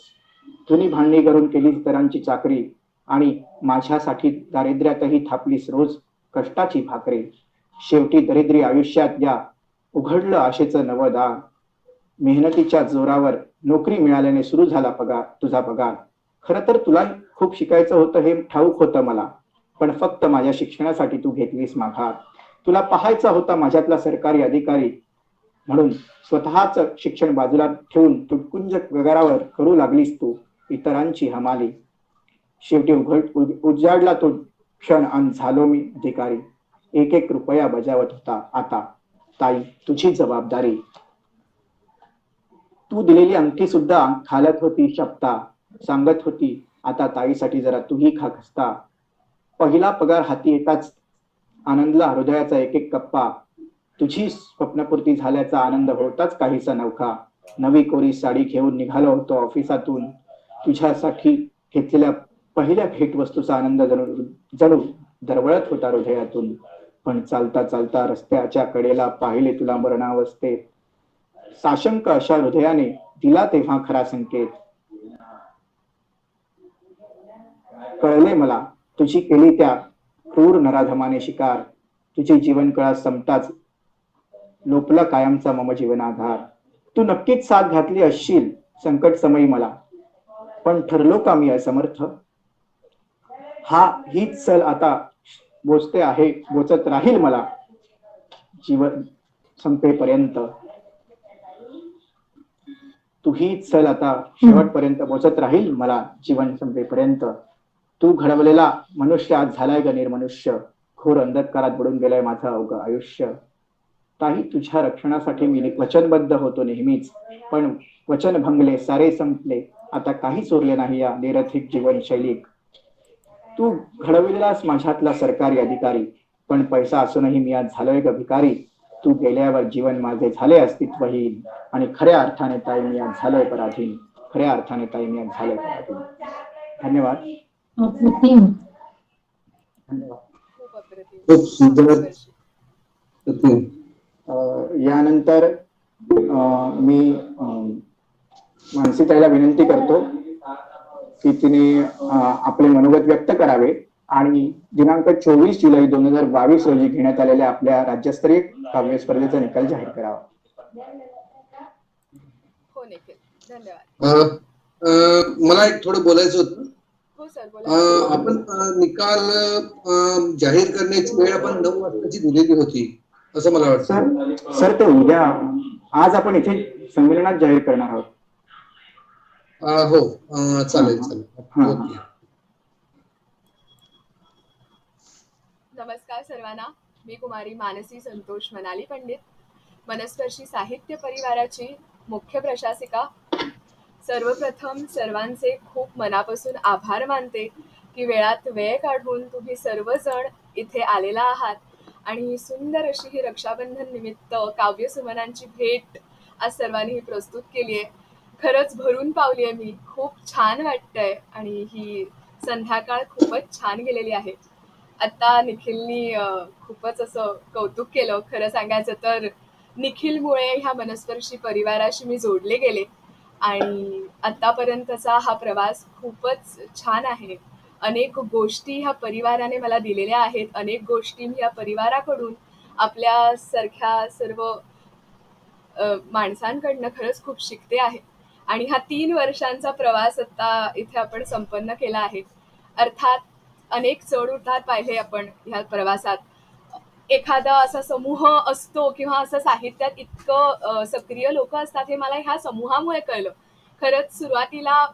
जुनी भांडणी करून केली इतरांची चाकरी, आणि माझ्यासाठी दारिद्र्यातही थापलीस रोज कष्टाची भाकरी. शेवटी दरिद्री आयुष्यात या उघडलं आशेचं नवं दार. मेहनतीच्या जोरावर नोकरी मिळाल्याने सुरू झाला तुझा पगार. खरं तर तुला खूप शिकायचं होतं हे ठाऊक होतं मला, पण फक्त माझ्या शिक्षणासाठी तू घेतलीस माघार. तुला पाहायचा होता माझ्यातला सरकारी अधिकारी म्हणून स्वतःच शिक्षण बाजूला ठेवून तुटपुंज पगारावर करू लागलीस तू इतरांची हमाली. शेवटी उजाडला तो क्षण आणि झालो मी अधिकारी. एक एक रुपया बजावत होता आता ताई तुझी जबाबदारी. तू दिलेली अंगठी सुद्धा खालत होती शपथा, सांगत होती आता ताईसाठी जरा तूही खा खस्ता. पहिला पगार हाती येताच आनंदला हृदयाचा एक एक कप्पा. तुझी स्वप्नपूर्ती झाल्याचा आनंद होताच काहीसा नवखा. नवी कोरी साडी घेऊन निघालो होतो ऑफिसातून. तुझ्यासाठी घेतलेल्या पहिल्या भेटवस्तूचा आनंद जणू दरवळत होता हृदयातून. पण चालता चालता रस्त्याच्या कडेला पाहिले तुला मरणावस्थेत. साशंक अशा हृदयाने दिला तेव्हा खरा संकेत. कळले मला तुझी केली त्या क्रूर नराधमाने शिकार. तुझी जीवन कळा संपताच लोपला कायमचा मम जीवनाधार. तू नक्कीच साथ घातली असशील संकट समयी मला, पण ठरलो का मी असमर्थ. हीच सल आता बोचते आहे, बोचत राहील मला जीवन संपेपर्यंत. तू हीच सल आता शेवटपर्यंत बोचत राहील मला जीवन संपेपर्यंत. तू घडवलेला मनुष्य आज झालाय ग निर्मनुष्य. घोर अंधकारात बुडून गेलाय माझं अवघं आयुष्य. ताई तुझ्या रक्षणासाठी मी वचनबद्ध होतो नेहमीच, पण वचन भंगले सारे संपले. आता काहीच उरले नाही या निरथिक जीवनशैलीत. तू घडविलेलास माझ्यातला सरकारी अधिकारी, पण पैसा असूनही मी आज झालोय ग भिकारी. तू गेल्यावर जीवन माझे झाले अस्तित्वहीन, आणि खऱ्या अर्थाने ताई मी आज झालोय पराधीन. खऱ्या अर्थाने ताई मी आज झालोय पराधीन. धन्यवाद. खूप सुंदर. यानंतर मी मानसी ताईला विनंती करतो की तिने आपले मनोगत व्यक्त करावे आणि दिनांक 24 जुलै 2022 रोजी घेण्यात आलेल्या आपल्या राज्यस्तरीय काव्य स्पर्धेचा निकाल जाहीर करावा. हो निखिल, धन्यवाद. मला एक थोडं बोलायचं होतं. आपण निकाल जाहीर करण्याची वेळ आपण 9 वाजताची दिलेली होती असं मला वाटतं. सर ते उद्या, आज आपण इथे संमेलनात जाहीर करणार आहोत. हो चालेल चालेल. नमस्कार सर्वांना. मी कुमारी मानसी संतोष मनाली पंडित, मनस्पर्शी साहित्य परिवाराची मुख्य प्रशासिका. सर्वप्रथम सर्वांचे खूप मनापासून आभार मानते की वेळात वेळ काढून तुम्ही सर्वजण इथे आलेला आहात आणि सुंदर अशी ही रक्षाबंधन निमित्त काव्य सुमनांची भेट आज सर्वांनी प्रस्तुत केली आहे. खरंच भरून पावली आहे मी. खूप छान वाटतंय आणि ही संध्याकाळ खूपच छान गेलेली आहे. आता निखिलनी खूपच असं कौतुक केलं. खरं सांगायचं तर निखिलमुळे ह्या मनस्पर्शी परिवाराशी मी जोडले गेले आणि आतापर्यंतचा हा प्रवास खूपच छान आहे. अनेक गोष्टी ह्या परिवाराने मला दिलेल्या आहेत. अनेक गोष्टी मी या परिवाराकडून आपल्यासारख्या सर्व माणसांकडनं खरंच खूप शिकते आहे. आणि हा 3 वर्षांचा प्रवास आता इथे आपण संपन्न केला आहे. अर्थात अनेक चढ उतार पाहिले आपण ह्या प्रवासात. एखादा असा समूह असतो किंवा असं साहित्यात इतकं सक्रिय लोक असतात हे मला ह्या समूहामुळे कळलं. खरंच सुरुवातीला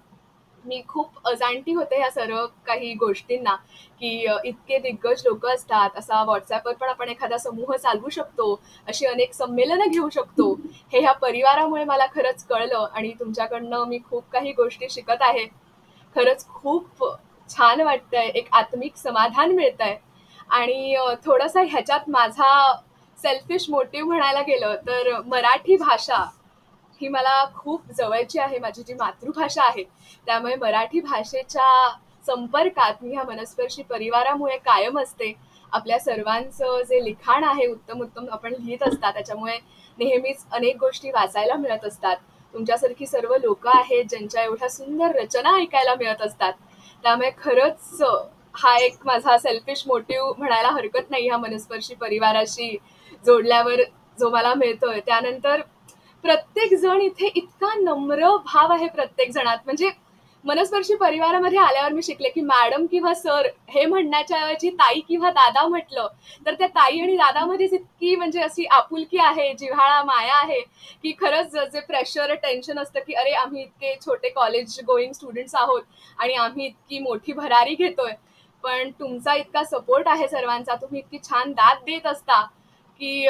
मी खूप अजाणती होते ह्या सर्व काही गोष्टींना की इतके दिग्गज लोक असतात, असा व्हॉट्सअपवर पण आपण एखादा समूह चालवू शकतो, अशी अनेक संमेलनं घेऊ शकतो, हे ह्या परिवारामुळे मला खरंच कळलं आणि तुमच्याकडनं मी खूप काही गोष्टी शिकत आहे. खरंच खूप छान वाटतंय. एक आत्मिक समाधान मिळतंय आणि थोडासा ह्याच्यात माझा सेल्फिश मोटिव्ह म्हणायला गेलं तर मराठी भाषा ही मला खूप जवळची आहे. माझी जी मातृभाषा आहे त्यामुळे मराठी भाषेच्या संपर्कात मी ह्या मनस्पर्शी परिवारामुळे कायम असते. आपल्या सर्वांचं जे लिखाण आहे उत्तम उत्तम आपण लिहित असतात, त्याच्यामुळे नेहमीच अनेक गोष्टी वाचायला मिळत असतात. तुमच्यासारखी सर्व लोक आहेत ज्यांच्या एवढ्या सुंदर रचना ऐकायला मिळत असतात. त्यामुळे खरंच हा एक माझा सेल्फिश मोटिव्ह म्हणायला हरकत नाही ह्या मनस्पर्शी परिवाराशी जोडल्यावर जो मला मिळतोय. त्यानंतर प्रत्येक जण इथे इतका नम्र भाव आहे प्रत्येक जणात. म्हणजे मनस्पर्शी परिवारामध्ये आल्यावर मी शिकले की मॅडम किंवा सर हे म्हणण्याच्या ऐवजी ताई किंवा दादा म्हटलं तर त्या ताई आणि दादामध्येच इतकी म्हणजे अशी आपुलकी आहे, जिव्हाळा, माया आहे की खरंच जे प्रेशर टेन्शन असतं की अरे आम्ही इतके छोटे कॉलेज गोईंग स्टुडंट्स आहोत आणि आम्ही इतकी मोठी भरारी घेतोय, पण तुमचा इतका सपोर्ट आहे सर्वांचा, तुम्ही इतकी छान दाद देत असता की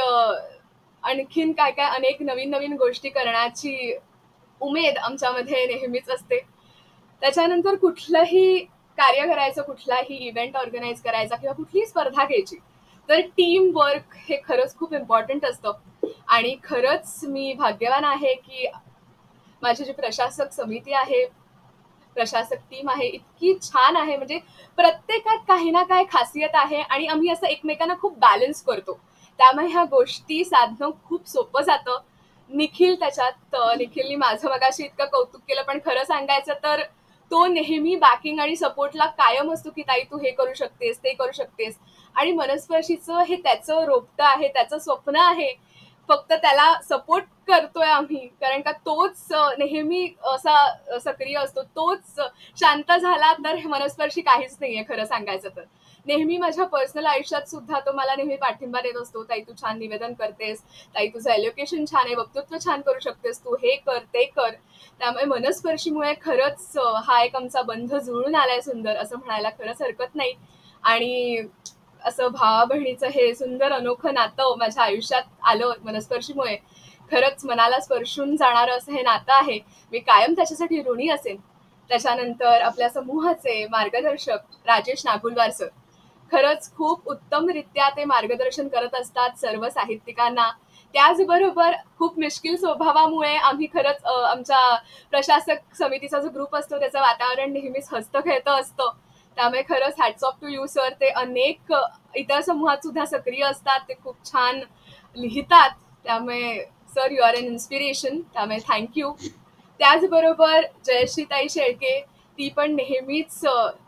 आणखीन काय काय अनेक नवीन नवीन गोष्टी करण्याची उमेद आमच्यामध्ये नेहमीच असते. त्याच्यानंतर कुठलंही कार्य करायचं, कुठलाही इव्हेंट ऑर्गनाईज करायचा किंवा कुठलीही स्पर्धा घ्यायची तर टीम वर्क हे खरंच खूप इम्पॉर्टंट असतं. आणि खरंच मी भाग्यवान आहे की माझी जी प्रशासक समिती आहे, प्रशासक टीम आहे, इतकी छान आहे. म्हणजे प्रत्येकात काही ना काही खासियत आहे आणि आम्ही असं एकमेकांना खूप बॅलन्स करतो. त्यामुळे ह्या गोष्टी साधणं खूप सोपं जातं. निखिल त्याच्यात निखिलनी माझं मगाशी इतकं कौतुक केलं, पण खरं सांगायचं तर तो नेहमी बॅकिंग आणि सपोर्टला कायम असतो की ताई तू हे करू शकतेस, ते करू शकतेस. आणि मनस्पर्शीचं हे त्याचं रोपटं आहे, त्याचं स्वप्न आहे. फक्त त्याला सपोर्ट करतोय आम्ही, कारण का तोच नेहमी असा सक्रिय असतो. तोच शांत झाला तर हे मनस्पर्शी काहीच नाहीये खरं सांगायचं तर. नेहमी माझ्या पर्सनल आयुष्यात सुद्धा तो मला नेहमी पाठिंबा देत असतो. ताई तू छान निवेदन करतेस, ताई तुझं एज्युकेशन छान आहे, वक्तृत्व छान करू शकतेस, तू हे कर ते कर. त्यामुळे मनस्पर्शीमुळे खरंच हा एक आमचा बंध जुळून आलाय सुंदर, असं म्हणायला खरंच हरकत नाही. आणि असं भावा बहिणीचं हे सुंदर अनोखं नातं माझ्या आयुष्यात आलं मनस्पर्शीमुळे. खरंच मनाला स्पर्शून जाणारं असं हे नातं आहे. मी कायम त्याच्यासाठी ऋणी असेन. त्याच्यानंतर आपल्या समूहाचे मार्गदर्शक राजेश नागुलवार सर, खरंच खूप उत्तमरित्या ते मार्गदर्शन करत असतात सर्व साहित्यिकांना. त्याचबरोबर खूप मिश्किल स्वभावामुळे आम्ही खरंच आमच्या प्रशासक समितीचा जो ग्रुप असतो त्याचं वातावरण नेहमीच हसतं खेळतं असतं. त्यामुळे खरंच hats off to you sir. ते अनेक इतर समूहात सुद्धा सक्रिय असतात, ते खूप छान लिहितात. त्यामुळे sir you are an inspiration, त्यामुळे थँक्यू. त्याचबरोबर जयश्रीताई शेळके, ती पण नेहमीच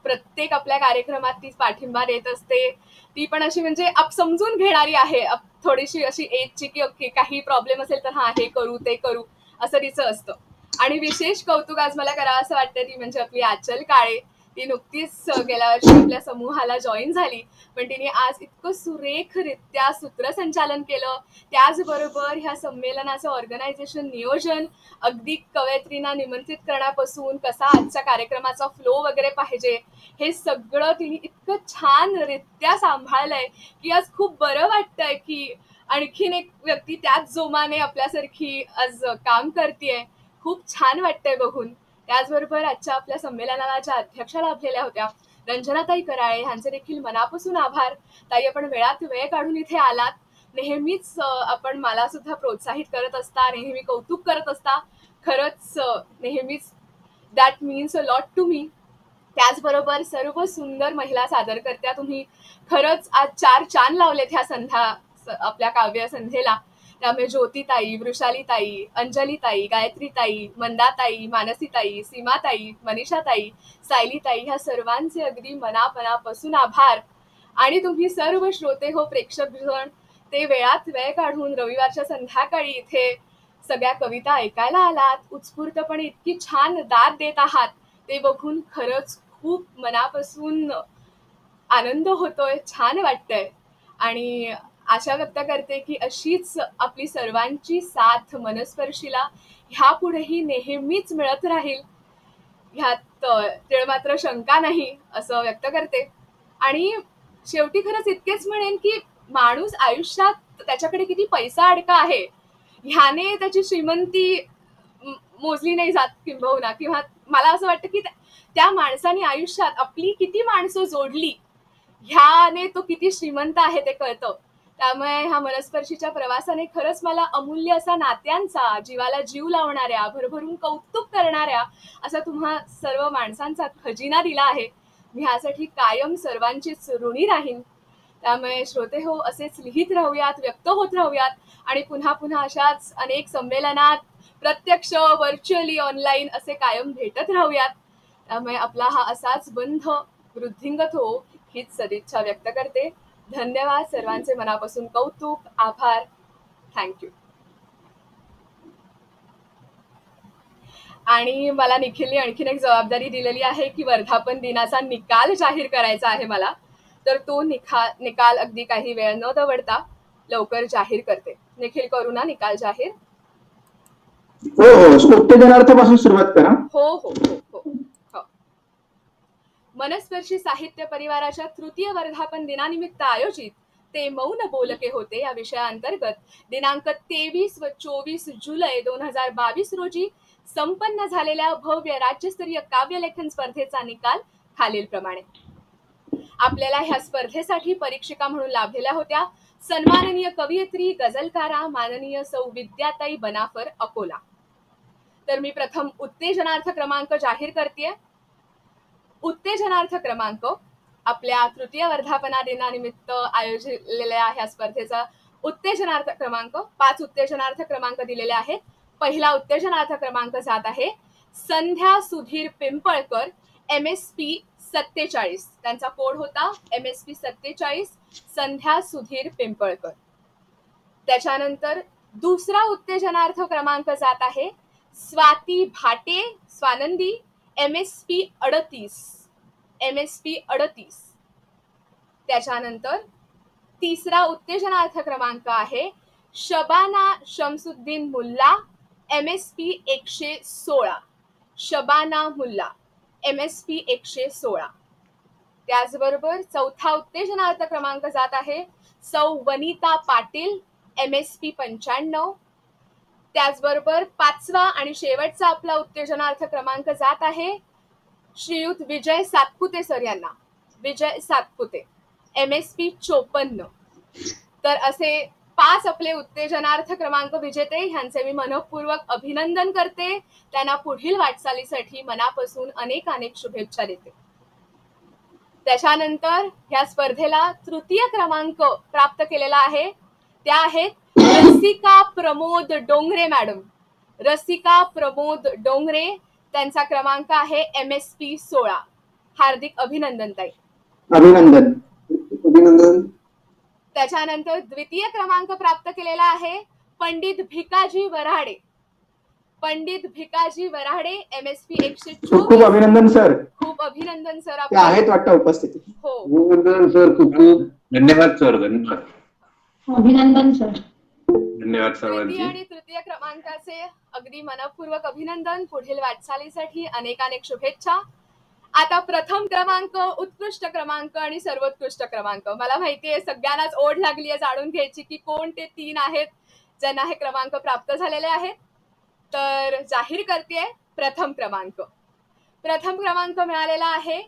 प्रत्येक आपल्या कार्यक्रमात ती पाठिंबा देत असते. ती पण अशी म्हणजे समजून घेणारी आहे, थोडीशी अशी एजची की ओके काही प्रॉब्लेम असेल तर हा हे करू ते करू असं तिचं असतं. आणि विशेष कौतुक आज मला करावं असं वाटतं ती म्हणजे आपली आचल काळे. ती नुकतीच गेल्या वर्षी आपल्या समूहाला जॉईन झाली, पण तिने आज इतकं सुरेखरित्या सूत्रसंचालन केलं. त्याचबरोबर ह्या संमेलनाचं ऑर्गनायझेशन नियोजन, अगदी कवयित्रींना निमंत्रित करण्यापासून कसा आजच्या कार्यक्रमाचा फ्लो वगैरे पाहिजे हे सगळं तिने इतकं छानरित्या सांभाळलंय की आज खूप बरं वाटतंय की आणखीन एक व्यक्ती त्याच जोमाने आपल्यासारखी आज काम करतेय. खूप छान वाटतंय बघून. त्याचबरोबर आजच्या आपल्या संमेलनाला ज्या अध्यक्षा लाभलेल्या होत्या रंजनाताई कराळे, ह्यांचे देखील मनापासून आभार. ताई आपण वेळात वेळ काढून इथे आलात. नेहमीच आपण मला सुद्धा प्रोत्साहित करत असता, नेहमी कौतुक करत असता. खरंच नेहमीच that means a lot to me. त्याचबरोबर सर्व सुंदर महिला सादरकर्त्या, तुम्ही खरंच आज 4 चांद लावलेत ह्या संध्या आपल्या काव्य संध्येला. त्यामुळे ज्योतिताई, वृषालीताई, अंजलीताई, गायत्रीताई, मंदाताई, मानसीताई, सीमाताई, मनीषाताई, सायलीताई ह्या सर्वांचे अगदी मनापासून आभार. आणि तुम्ही सर्व श्रोते हो, प्रेक्षकजण, ते वेळात वेळ काढून रविवारच्या संध्याकाळी इथे सगळ्या कविता ऐकायला आलात. उत्स्फूर्तपणे इतकी छान दाद देत आहात, ते बघून खरंच खूप मनापासून आनंद होतोय, छान वाटतंय. आणि आशा व्यक्त करते की अशीच आपली सर्वांची साथ मनस्पर्शीला ह्यापुढेही नेहमीच मिळत राहील, ह्यात मात्र शंका नाही, असं व्यक्त करते. आणि शेवटी खरंच इतकेच म्हणेन की माणूस आयुष्यात त्याच्याकडे किती पैसा अडका आहे ह्याने त्याची श्रीमंती मोजली नाही जात किंबहुना. किंवा मला असं वाटतं की त्या माणसाने आयुष्यात आपली किती माणसं जोडली ह्याने तो किती श्रीमंत आहे ते कळतं. त्यामुळे ह्या मनस्पर्शीच्या प्रवासाने खरंच मला अमूल्य असा नात्यांचा, जीवाला जीव लावणाऱ्या, भरभरून कौतुक करणाऱ्या असा तुम्हा सर्व माणसांचा खजिना दिला आहे. मी ह्यासाठी कायम सर्वांचीच ऋणी राहीन. त्यामुळे श्रोते हो, असेच लिहित राहूयात, व्यक्त होत राहूयात आणि पुन्हा पुन्हा अशाच अनेक संमेलनात प्रत्यक्ष, व्हर्च्युअली, ऑनलाईन असे कायम भेटत राहूयात. त्यामुळे आपला हा असाच बंध वृद्धिंगत हो हीच सदिच्छा व्यक्त करते. धन्यवाद. सर्वांचे मनापासून कौतुक, आभार. थँक्यू. आणि मला निखिलने आणखीन एक जबाबदारी दिलेली आहे की वर्धापन दिनाचा निकाल जाहीर करायचा आहे मला. तर तो निकाल अगदी काही वेळ न दवडता लवकर जाहीर करते. निखिल, करू ना निकाल जाहीर? हो हो, उत्तेजनार्थापासून सुरुवात करा. हो हो हो हो. मनस्पर्शी साहित्य परिवाराच्या तृतीय वर्धापन दिनानिमित्त आयोजित ते मौन बोलके होते या विषयाअंतर्गत दिनांक 23 व 24 जुलै 2022 रोजी संपन्न झालेल्या भव्य राज्यस्तरीय काव्यलेखन स्पर्धेचा निकाल खालीलप्रमाणे. आपल्याला ह्या स्पर्धेसाठी परीक्षिका म्हणून लाभलेल्या होत्या सन्माननीय कवयित्री, गझलकारा माननीय सौ विद्याताई बनाफर, अकोला. तर मी प्रथम उत्तेजनार्थ क्रमांक जाहीर करतेय. उत्तेजनार्थ क्रमांक आपल्या तृतीय वर्धापना दिनानिमित्त आयोजिलेल्या ह्या स्पर्धेचा उत्तेजनार्थ क्रमांक 5 उत्तेजनार्थ क्रमांक दिलेले आहेत. पहिला उत्तेजनार्थ क्रमांक जात आहे संध्या सुधीर पिंपळकर, MSP 47. त्यांचा कोड होता MSP 47, संध्या सुधीर पिंपळकर. त्याच्यानंतर दुसरा उत्तेजनार्थ क्रमांक जात आहे स्वाती भाटे, स्वानंदी, MSP 38, MSP 38. त्याच्यानंतर तिसरा उत्तेजनार्थ क्रमांक आहे शबाना शमसुद्दीन मुल्ला, MSP 116, शबाना मुल्ला, MSP 116. त्याचबरोबर चौथा उत्तेजनार्थ क्रमांक जात आहे सौ वनिता पाटील, MSP 95. त्याचबरोबर पाचवा आणि शेवटचा आपला उत्तेजनार्थ क्रमांक जात आहे श्रीयुत विजय सातपुते सर यांना, विजय सातपुते, MSP 54. तर असे 5 आपले उत्तेजनार्थ क्रमांक विजेते ह्यांचे मी मनपूर्वक अभिनंदन करते. त्यांना पुढील वाटचालीसाठी मनापासून अनेक अनेक शुभेच्छा देते. त्याच्यानंतर ह्या स्पर्धेला तृतीय क्रमांक प्राप्त केलेला आहे त्या आहेत रसिका प्रमोद डोंगरे मॅडम, रसिका प्रमोद डोंगरे. त्यांचा क्रमांक आहे MSP 16. हार्दिक अभिनंदन ताई. अभिनंदन. अभिनंदन. त्याच्यानंतर द्वितीय क्रमांक प्राप्त केलेला आहे पंडित भिकाजी वराडे, पंडित भिकाजी वराडे, MSP 124. खूप अभिनंदन सर. खूप अभिनंदन सर. ते आहेत वाटतं उपस्थित. हो, अभिनंदन सर. खूप खूप धन्यवाद सर. धन्यवाद. अभिनंदन सर. धन्यवाद सर्वांचे. द्वितीय आणि तृतीय क्रमांकाचे अगदी मनपूर्वक अभिनंदन. पुढील वाटचालीसाठी अनेक अनेक शुभेच्छा. आता प्रथम क्रमांक, उत्कृष्ट क्रमांक आणि सर्वोत्कृष्ट क्रमांक. मला माहितीये सगळ्यांनाच ओढ लागली आहे जाणून घ्यायची की कोण ते 3 आहेत ज्यांना हे क्रमांक प्राप्त झालेले आहेत. तर जाहीर करते प्रथम क्रमांक. प्रथम क्रमांक मिळालेला आहे,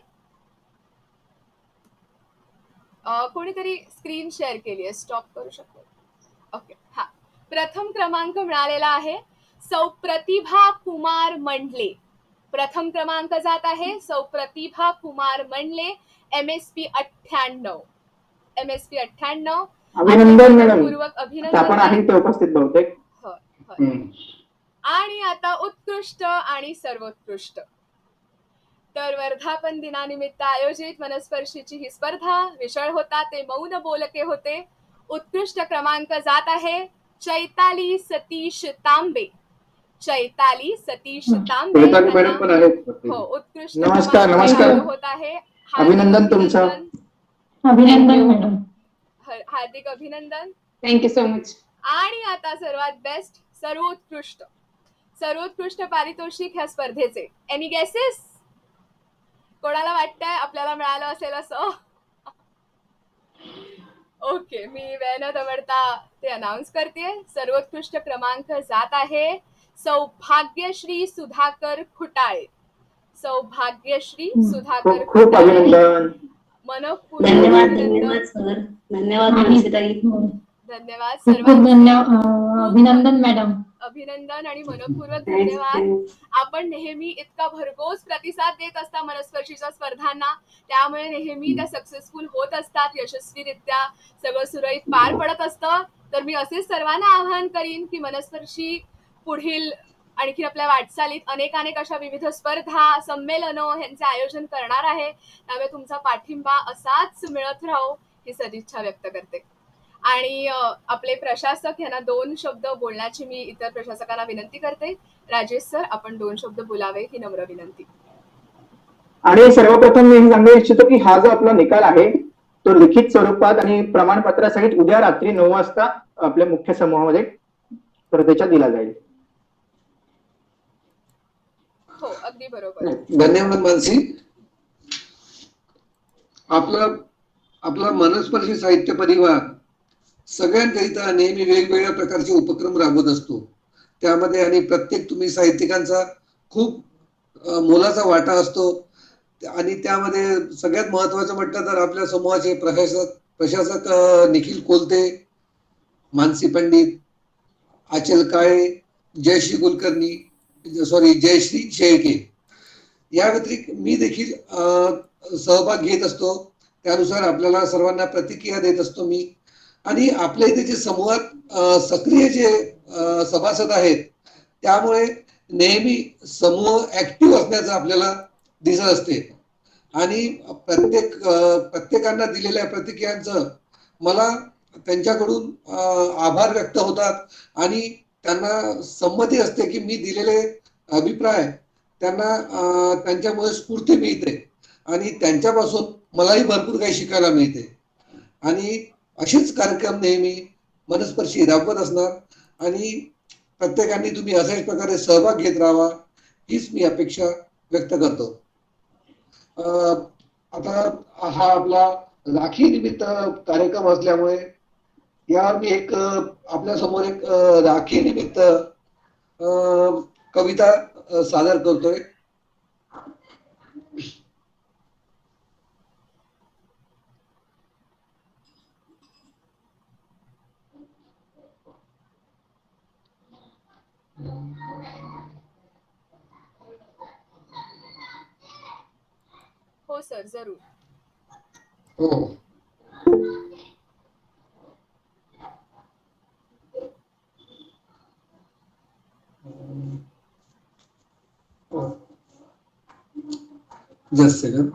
कोणीतरी स्क्रीन शेअर केली आहे, स्टॉप करू शकतो. ओके, हा. प्रथम क्रमांक मिळालेला आहे सौ प्रतिभा कुमार मंडले. प्रथम क्रमांक जात आहे सौ प्रतिभा कुमार मंडले, MSP 98, MSP 98. अभिनंदन मॅडम. पूर्वक अभिनंदन. आपण आहे ते उपस्थित बहुतेक. आणि आता उत्कृष्ट आणि सर्वोत्कृष्ट. तर वर्धापन दिनानिमित्त आयोजित मनस्पर्शीची ही स्पर्धा विषय होता ते मौन बोलके होते. उत्कृष्ट क्रमांक जात आहे चैताली सतीश तांबे, चैताली सतीश तांबे. हो, उत्कृष्ट नमस्कार. नमस्कार. होत आहे. अभिनंदन तुमचं. अभिनंदन मॅडम. हार्दिक अभिनंदन. Thank you so much. आणि आता सर्वात बेस्ट, सर्वोत्कृष्ट, सर्वोत्कृष्ट पारितोषिक ह्या स्पर्धेचे एनी गेसेस? कोणाला वाटतंय आपल्याला मिळालं असेल असं? ओके, मी वेळ न दवडता ते अनाउन्स करते. सर्वोत्कृष्ट क्रमांक जात आहे सौभाग्यश्री सुधाकर खुटाळे, सौभाग्यश्री सुधाकर खूप अभिनंदन. मनपूर्वक धन्यवाद. धन्यवाद सर. धन्यवाद मानसीताई. धन्यवाद खूप सर्वांना. अभिनंदन मॅडम. अभिनंदन आणि मनपूर्वक धन्यवाद. आपण नेहमी इतका भरघोस प्रतिसाद देत असता मनस्पर्शीच्या स्पर्धांना, त्यामुळे नेहमी त्या सक्सेसफुल होत असतात, यशस्वीरित्या सगळं सुरळीत पार पडत असतं. तर मी असेच सर्वांना आवाहन करीन की मनस्पर्शी पुढील आणखी आपल्या वाटचालीत अनेक अशा विविध स्पर्धा, संमेलनं यांचे आयोजन करणार आहे. त्यामुळे तुमचा पाठिंबा असाच मिळत राहो ही सदिच्छा व्यक्त करते. आणि आपले प्रशासक यांना 2 शब्द बोलण्याची मी इतर प्रशासकांना विनंती करते. राजेश सर, आपण 2 शब्द बोलावे ही नम्र विनंती. आणि सर्वप्रथम मी सांगू इच्छितो की हा जो आपला निकाल आहे तो लिखित स्वरूपात आणि प्रमाणपत्रासहित उद्या रात्री 9 वाजता आपल्या मुख्य समूहामध्ये स्पर्धेच्या दिला जाईल. हो, अगदी बरोबर. धन्यवाद मानसी. आपला मनस्पर्शी साहित्य परिवार सगळ्यांकरिता नेहमी वेगवेगळ्या प्रकारचे उपक्रम राबवत असतो. त्यामध्ये आणि प्रत्येक तुम्ही साहित्यिकांचा खूप मोलाचा वाटा असतो. आणि त्यामध्ये सगळ्यात महत्वाचं म्हटलं तर आपल्या समूहाचे प्रशासक निखिल कोलते, मानसी पंडित, आचल काळे, जयश्री कुलकर्णी, जयश्री शेळके. या व्यतिरिक्त मी देखील सहभाग घेत असतो. त्यानुसार आपल्याला सर्वांना प्रतिक्रिया देत असतो मी. आणि आपल्या इथे जे समूहात सक्रिय जे सभासद आहेत त्यामुळे नेहमी समूह ऍक्टिव्ह असण्याचं आपल्याला दिसत असते आणि प्रत्येकांना दिलेल्या प्रतिक्रियांचं मला त्यांच्याकडून आभार व्यक्त होतात आणि त्यांना संमती असते की मी दिलेले अभिप्राय त्यांना त्यांच्यामुळे स्फूर्ती मिळते आणि त्यांच्यापासून मलाही भरपूर काही शिकायला मिळते आणि असेच कार्यक्रम नेहमी मनस्पर्शी राबवत असणार आणि प्रत्येकाने तुम्ही अशाच प्रकारे सहभाग घेत राहावा हीच मी अपेक्षा व्यक्त करतो. आता हा आपला राखी निमित्त कार्यक्रम असल्यामुळे यावर मी एक आपल्या समोर एक राखी निमित्त कविता सादर करतोय. हो सर, जरूर. हो. जस्ट सेकंड,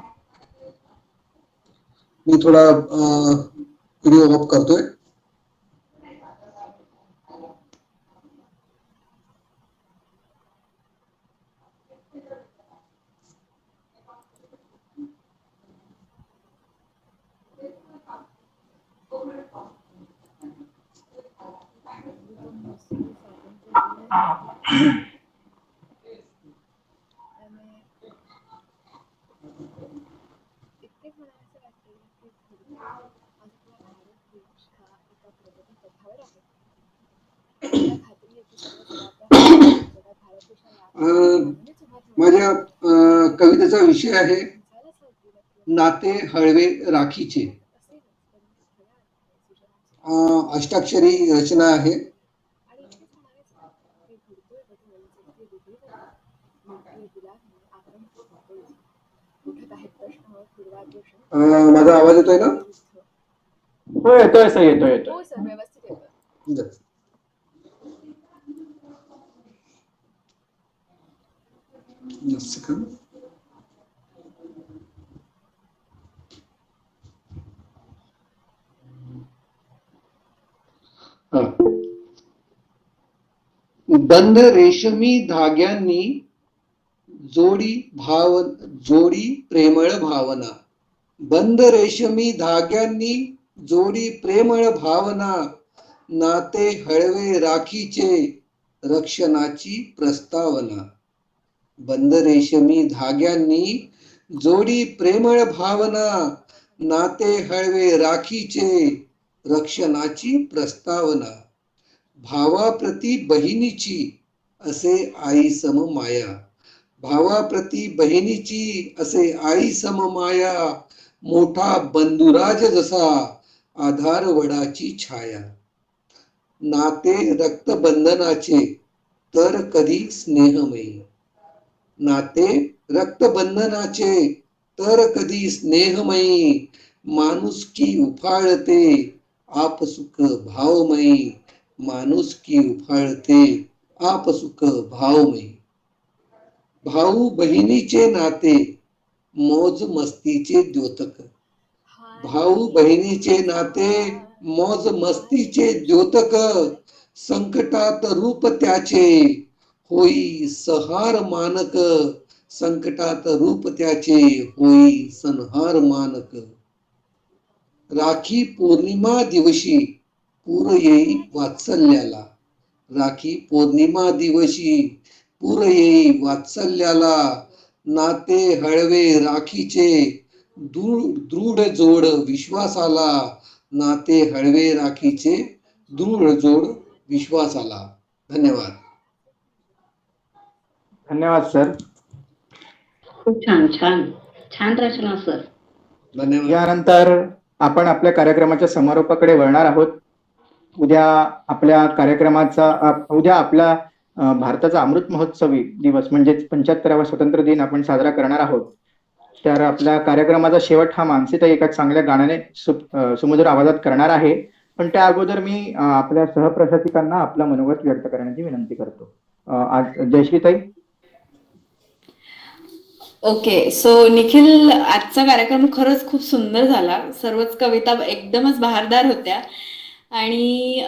मी थोडा व्हिडिओ ऑफ करतोय. माझ्या कवितेचा विषय आहे नाते हळवे राखीचे. अष्टाक्षरी रचना आहे. माझा आवाज येतोय ना? हो येतोय सर, येतोय. हो सर, व्यवस्थित येतोय. Just a second. बंद रेशमी धाग्यांनी जोडी प्रेमळ भावना. बंद रेशमी धाग्यांनी जोडी प्रेमळ भावना. नाते हळवे राखीचे रक्षणाची प्रस्तावना. बंद रेशमी धाग्यांनी जोडी प्रेमळ भावना. नाते हळवे राखीचे रक्षणाची प्रस्तावना. भावाप्रती बहिणीची असे आई सम माया. भावाप्रती बहिणीची असे आई सम माया. मोठा बंधुराज जसा आधार वडाची छाया. नाते रक्तबंधनाचे तर कधी स्नेहमयी. नाते रक्तबंधनाचे तर कधी स्नेहमयी. माणुसकी उफाळते आपसुख भावमयी. माणुसकी उफाळते आपसुख भावमयी. भाऊ बहिणीचे नाते मौज मस्तीचे द्योतक. भाऊ बहिणीचे नाते मौज मस्तीचे द्योतक. संकटात रूप त्याचे होई संहार मानक. संकटात रूप त्याचे होई संहार मानक. राखी पौर्णिमा दिवशी पूर येई वात्सल्याला. राखी पौर्णिमा दिवशी पूर येई वात्सल्याला. नाते हळवे राखीचे दृढ जोड विश्वासाला. नाते हळवे राखीचे दृढ जोड विश्वासाला. धन्यवाद. धन्यवाद सर. खूप छान छान छान रचना सर. धन्यवाद. यानंतर आपण आपल्या कार्यक्रमाच्या समारोपाकडे वळणार आहोत. उद्या आपल्या भारताचा अमृत महोत्सवी दिवस म्हणजेच 75वा स्वातंत्र्य दिन आपण साजरा करणार आहोत. तर आपल्या कार्यक्रमाचा शेवट हा मानसीताई एका चांगल्या गाण्याने सुमधुर आवाजात करणार आहे. पण त्या अगोदर मी आपल्या सहप्रशासिकांना आपला मनोगत व्यक्त करण्याची विनंती करतो. जयश्रीताई. ओके, सो निखिल, आजचा कार्यक्रम खरंच खूप सुंदर झाला. सर्वच कविता एकदमच बहारदार होत्या आणि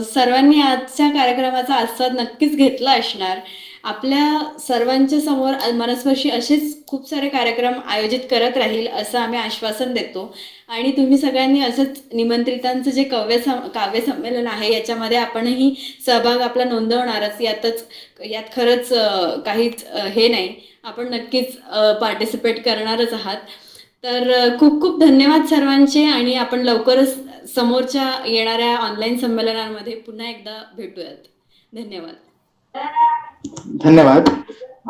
सर्वांनी आजच्या कार्यक्रमाचा आस्वाद नक्कीच घेतला असणार. आपल्या सर्वांच्या समोर मनस्पर्शी असेच खूप सारे कार्यक्रम आयोजित करत राहील असं आम्ही आश्वासन देतो आणि तुम्ही सगळ्यांनी असंच निमंत्रितांचं जे काव्य संमेलन आहे याच्यामध्ये आपणही सहभाग आपला नोंदवणारच. यात खरंच काहीच हे नाही, आपण नक्कीच पार्टिसिपेट करणारच आहात. तर खूप खूप धन्यवाद सर्वांचे आणि आपण लवकरच समोरच्या येणाऱ्या ऑनलाईन संमेलनांमध्ये पुन्हा एकदा भेटूयात. धन्यवाद. धन्यवाद.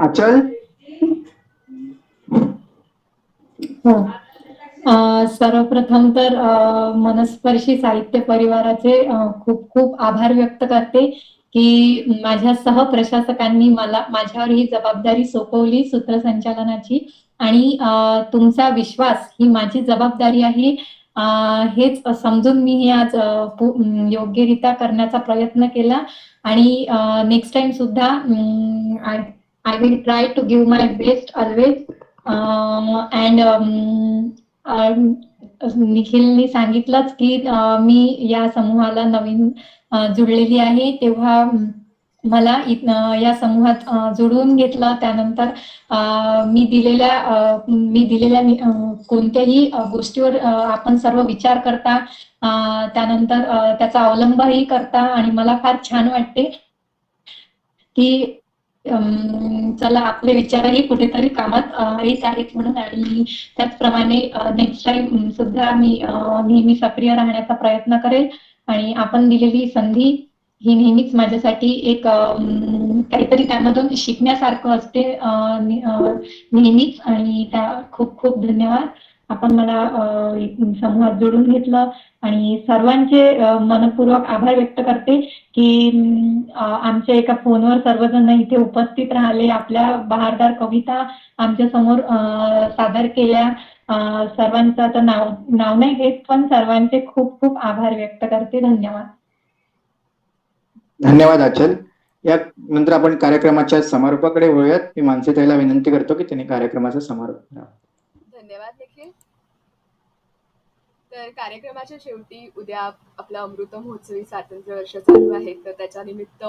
आचल. सर्वप्रथम तर मनस्पर्शी साहित्य परिवाराचे खूप खूप आभार व्यक्त करते की माझ्या सहप्रशासकांनी माझ्यावर ही जबाबदारी सोपवली सूत्रसंचालनाची आणि तुमचा विश्वास ही माझी जबाबदारी आहे हेच समजून मी हे आज योग्यरित्या करण्याचा प्रयत्न केला आणि नेक्स्ट टाइम सुद्धा I will try to give my best always. And निखिलनी सांगितलंच की मी या समूहाला नवीन जुळलेली आहे, तेव्हा मला या समूहात जुळवून घेतलं. त्यानंतर मी दिलेल्या कोणत्याही गोष्टीवर आपण सर्व विचार करता, त्यानंतर त्याचा अवलंबही करता आणि मला फार छान वाटते की चला आपले विचारही कुठेतरी कामात येत आहेत म्हणून. आणि त्याचप्रमाणे नेक्स्ट टाइम सुद्धा मी नेहमी सक्रिय राहण्याचा प्रयत्न करेल आणि आपण दिलेली संधी ही नेहमीच माझ्यासाठी एक काहीतरी त्यामधून शिकण्यासारखं असते नेहमीच. आणि त्या खूप खूप धन्यवाद. आपण मला समूहात जोडून घेतलं आणि सर्वांचे मनपूर्वक आभार व्यक्त करते की आमच्या एका फोनवर सर्वजण इथे उपस्थित राहिले, आपल्या बहारदार कविता आमच्या समोर सादर केल्या. सर्वांचं आता नाव नाही घेत, पण सर्वांचे खूप खूप आभार व्यक्त करते. धन्यवाद. धन्यवाद आचल. या नंतर आपण कार्यक्रमाच्या समारोपाकडे वळूयात. मी मानसीताईला विनंती करतो की त्यांनी कार्यक्रमाचा समारोप करावा. धन्यवाद निखिल. तर कार्यक्रमाच्या शेवटी उद्या आपला अमृत महोत्सवी स्वातंत्र्य वर्ष चालू आहे, तर त्याच्या निमित्त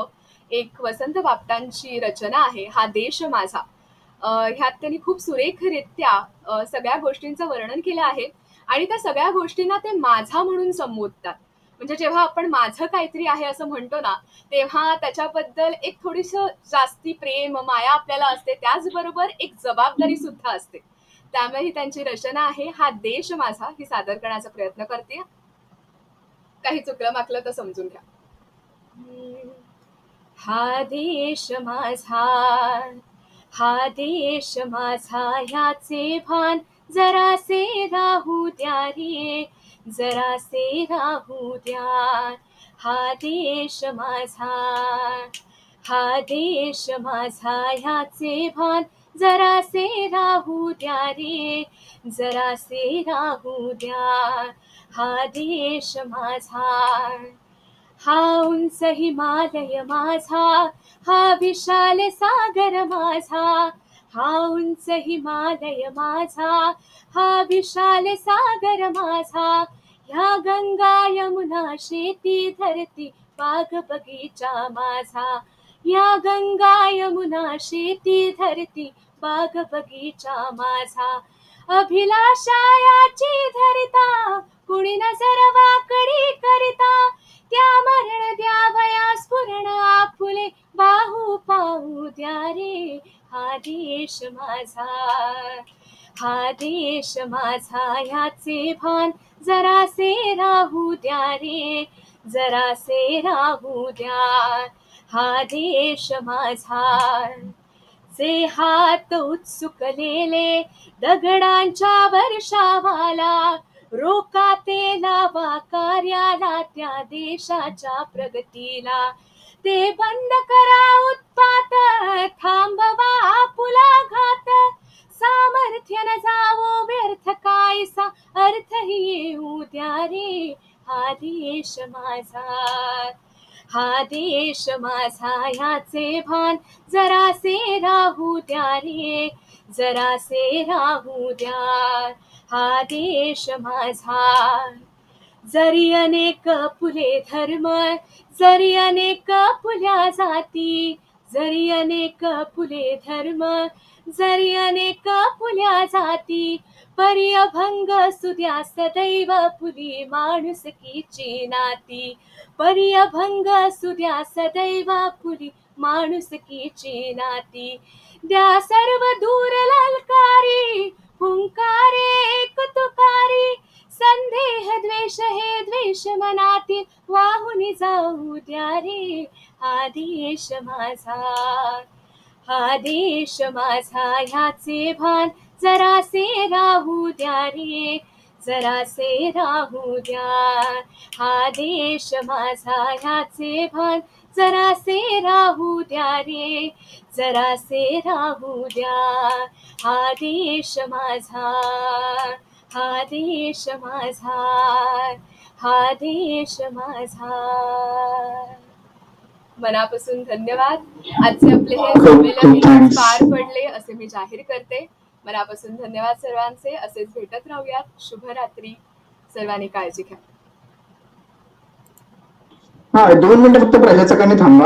एक वसंत बापटांची रचना आहे, हा देश माझा. ह्यात त्यांनी खूप सुरेखरित्या सगळ्या गोष्टींचं वर्णन केलं आहे आणि त्या सगळ्या गोष्टींना ते माझा म्हणून संबोधतात. म्हणजे जेव्हा आपण माझं काहीतरी आहे असं म्हणतो ना, तेव्हा त्याच्याबद्दल एक थोडीसं जास्ती प्रेम माया आपल्याला असते, त्याचबरोबर एक जबाबदारी सुद्धा असते. त्यामुळे ही त्यांची रचना आहे, हा देश माझा, ही सादर करण्याचा प्रयत्न करते. काही चुकलं माकलं तर समजून घ्या. हा देश माझा, हा देश माझा, ह्याचे भान जरासे राहू द्या रे, जरासे राहू द्या. हा देश माझा, हा देश माझा, ह्याचे भान जरासे राहू द्या रे, जरासे राहू द्या. हा देश माझा, हा उंच हिमालय माझा, हा विशाल सागर माझा, हा उंच हिमालय माझा, हा विशाल सागर माझा. ह्या गंगा यमुना शेती धरती बाग बगीचा माझा, या गंगा यमुना शेती धरती बाग बगीचा माझा. अभिलाषा याची धरिता कुणी नजर वाकडी करिता, त्या मरण द्यावया स्फुरण आपुले बाहू पाहू द्या रे. हा देश माझा, हा देश माझा, ह्याचे भान जरासे राहू द्या रे, जरासे राहू द्या. हा देश माझा, जे हात उत्सुकलेले दगडांच्या वर्षावाला, रोका ते लावा कार्याला त्या देशाच्या प्रगतीला. ते बंद करा उत्पात, थांबवा आपुला घात, सामर्थ्य न जावो व्यर्थ कायसा, अर्थ येऊ द्या रे. हा देश माझा, हा देश माझा याचे भान जरासे राहू द्या रे, जरासे राहू द्या, हा देश माझा. जरी अनेक पुले धर्म, जरी अनेक पुल्या जाती, जरी अनेक पुले धर्म, जरी अनेक पुल्या जाती, परी अभंग सुद्या सदैव पुली माणुसकीची नाती, परी अभंग सुद्या सदैव पुली माणुसकीची नाती. द्या सर्व दूर ललकारी, हुंकारे एक तुकारी, संदेह द्वेष हे द्वेष मनातील वाहून जाऊ द्या रे, हा देश माझा, हा देश माझा ह्याचे भान जरासे राहू द्या रे, जरासे राहू द्या, हा देश माझा ह्याचे भान जरासे राहू द्या रे, जरासे राहू द्या, हा देश माझा, हा देश माझा, हा देश माझा. मनापासून धन्यवाद. आजचे आपले हे संमेलन इथेच पार पडले असे मी जाहीर करते. मनापासून धन्यवाद सर्वांचे. असेच भेटत राहूयात. शुभरात्री. सर्वांनी काळजी घ्या. 2 मिनिटं फक्त प्रजासकांनी थांबा.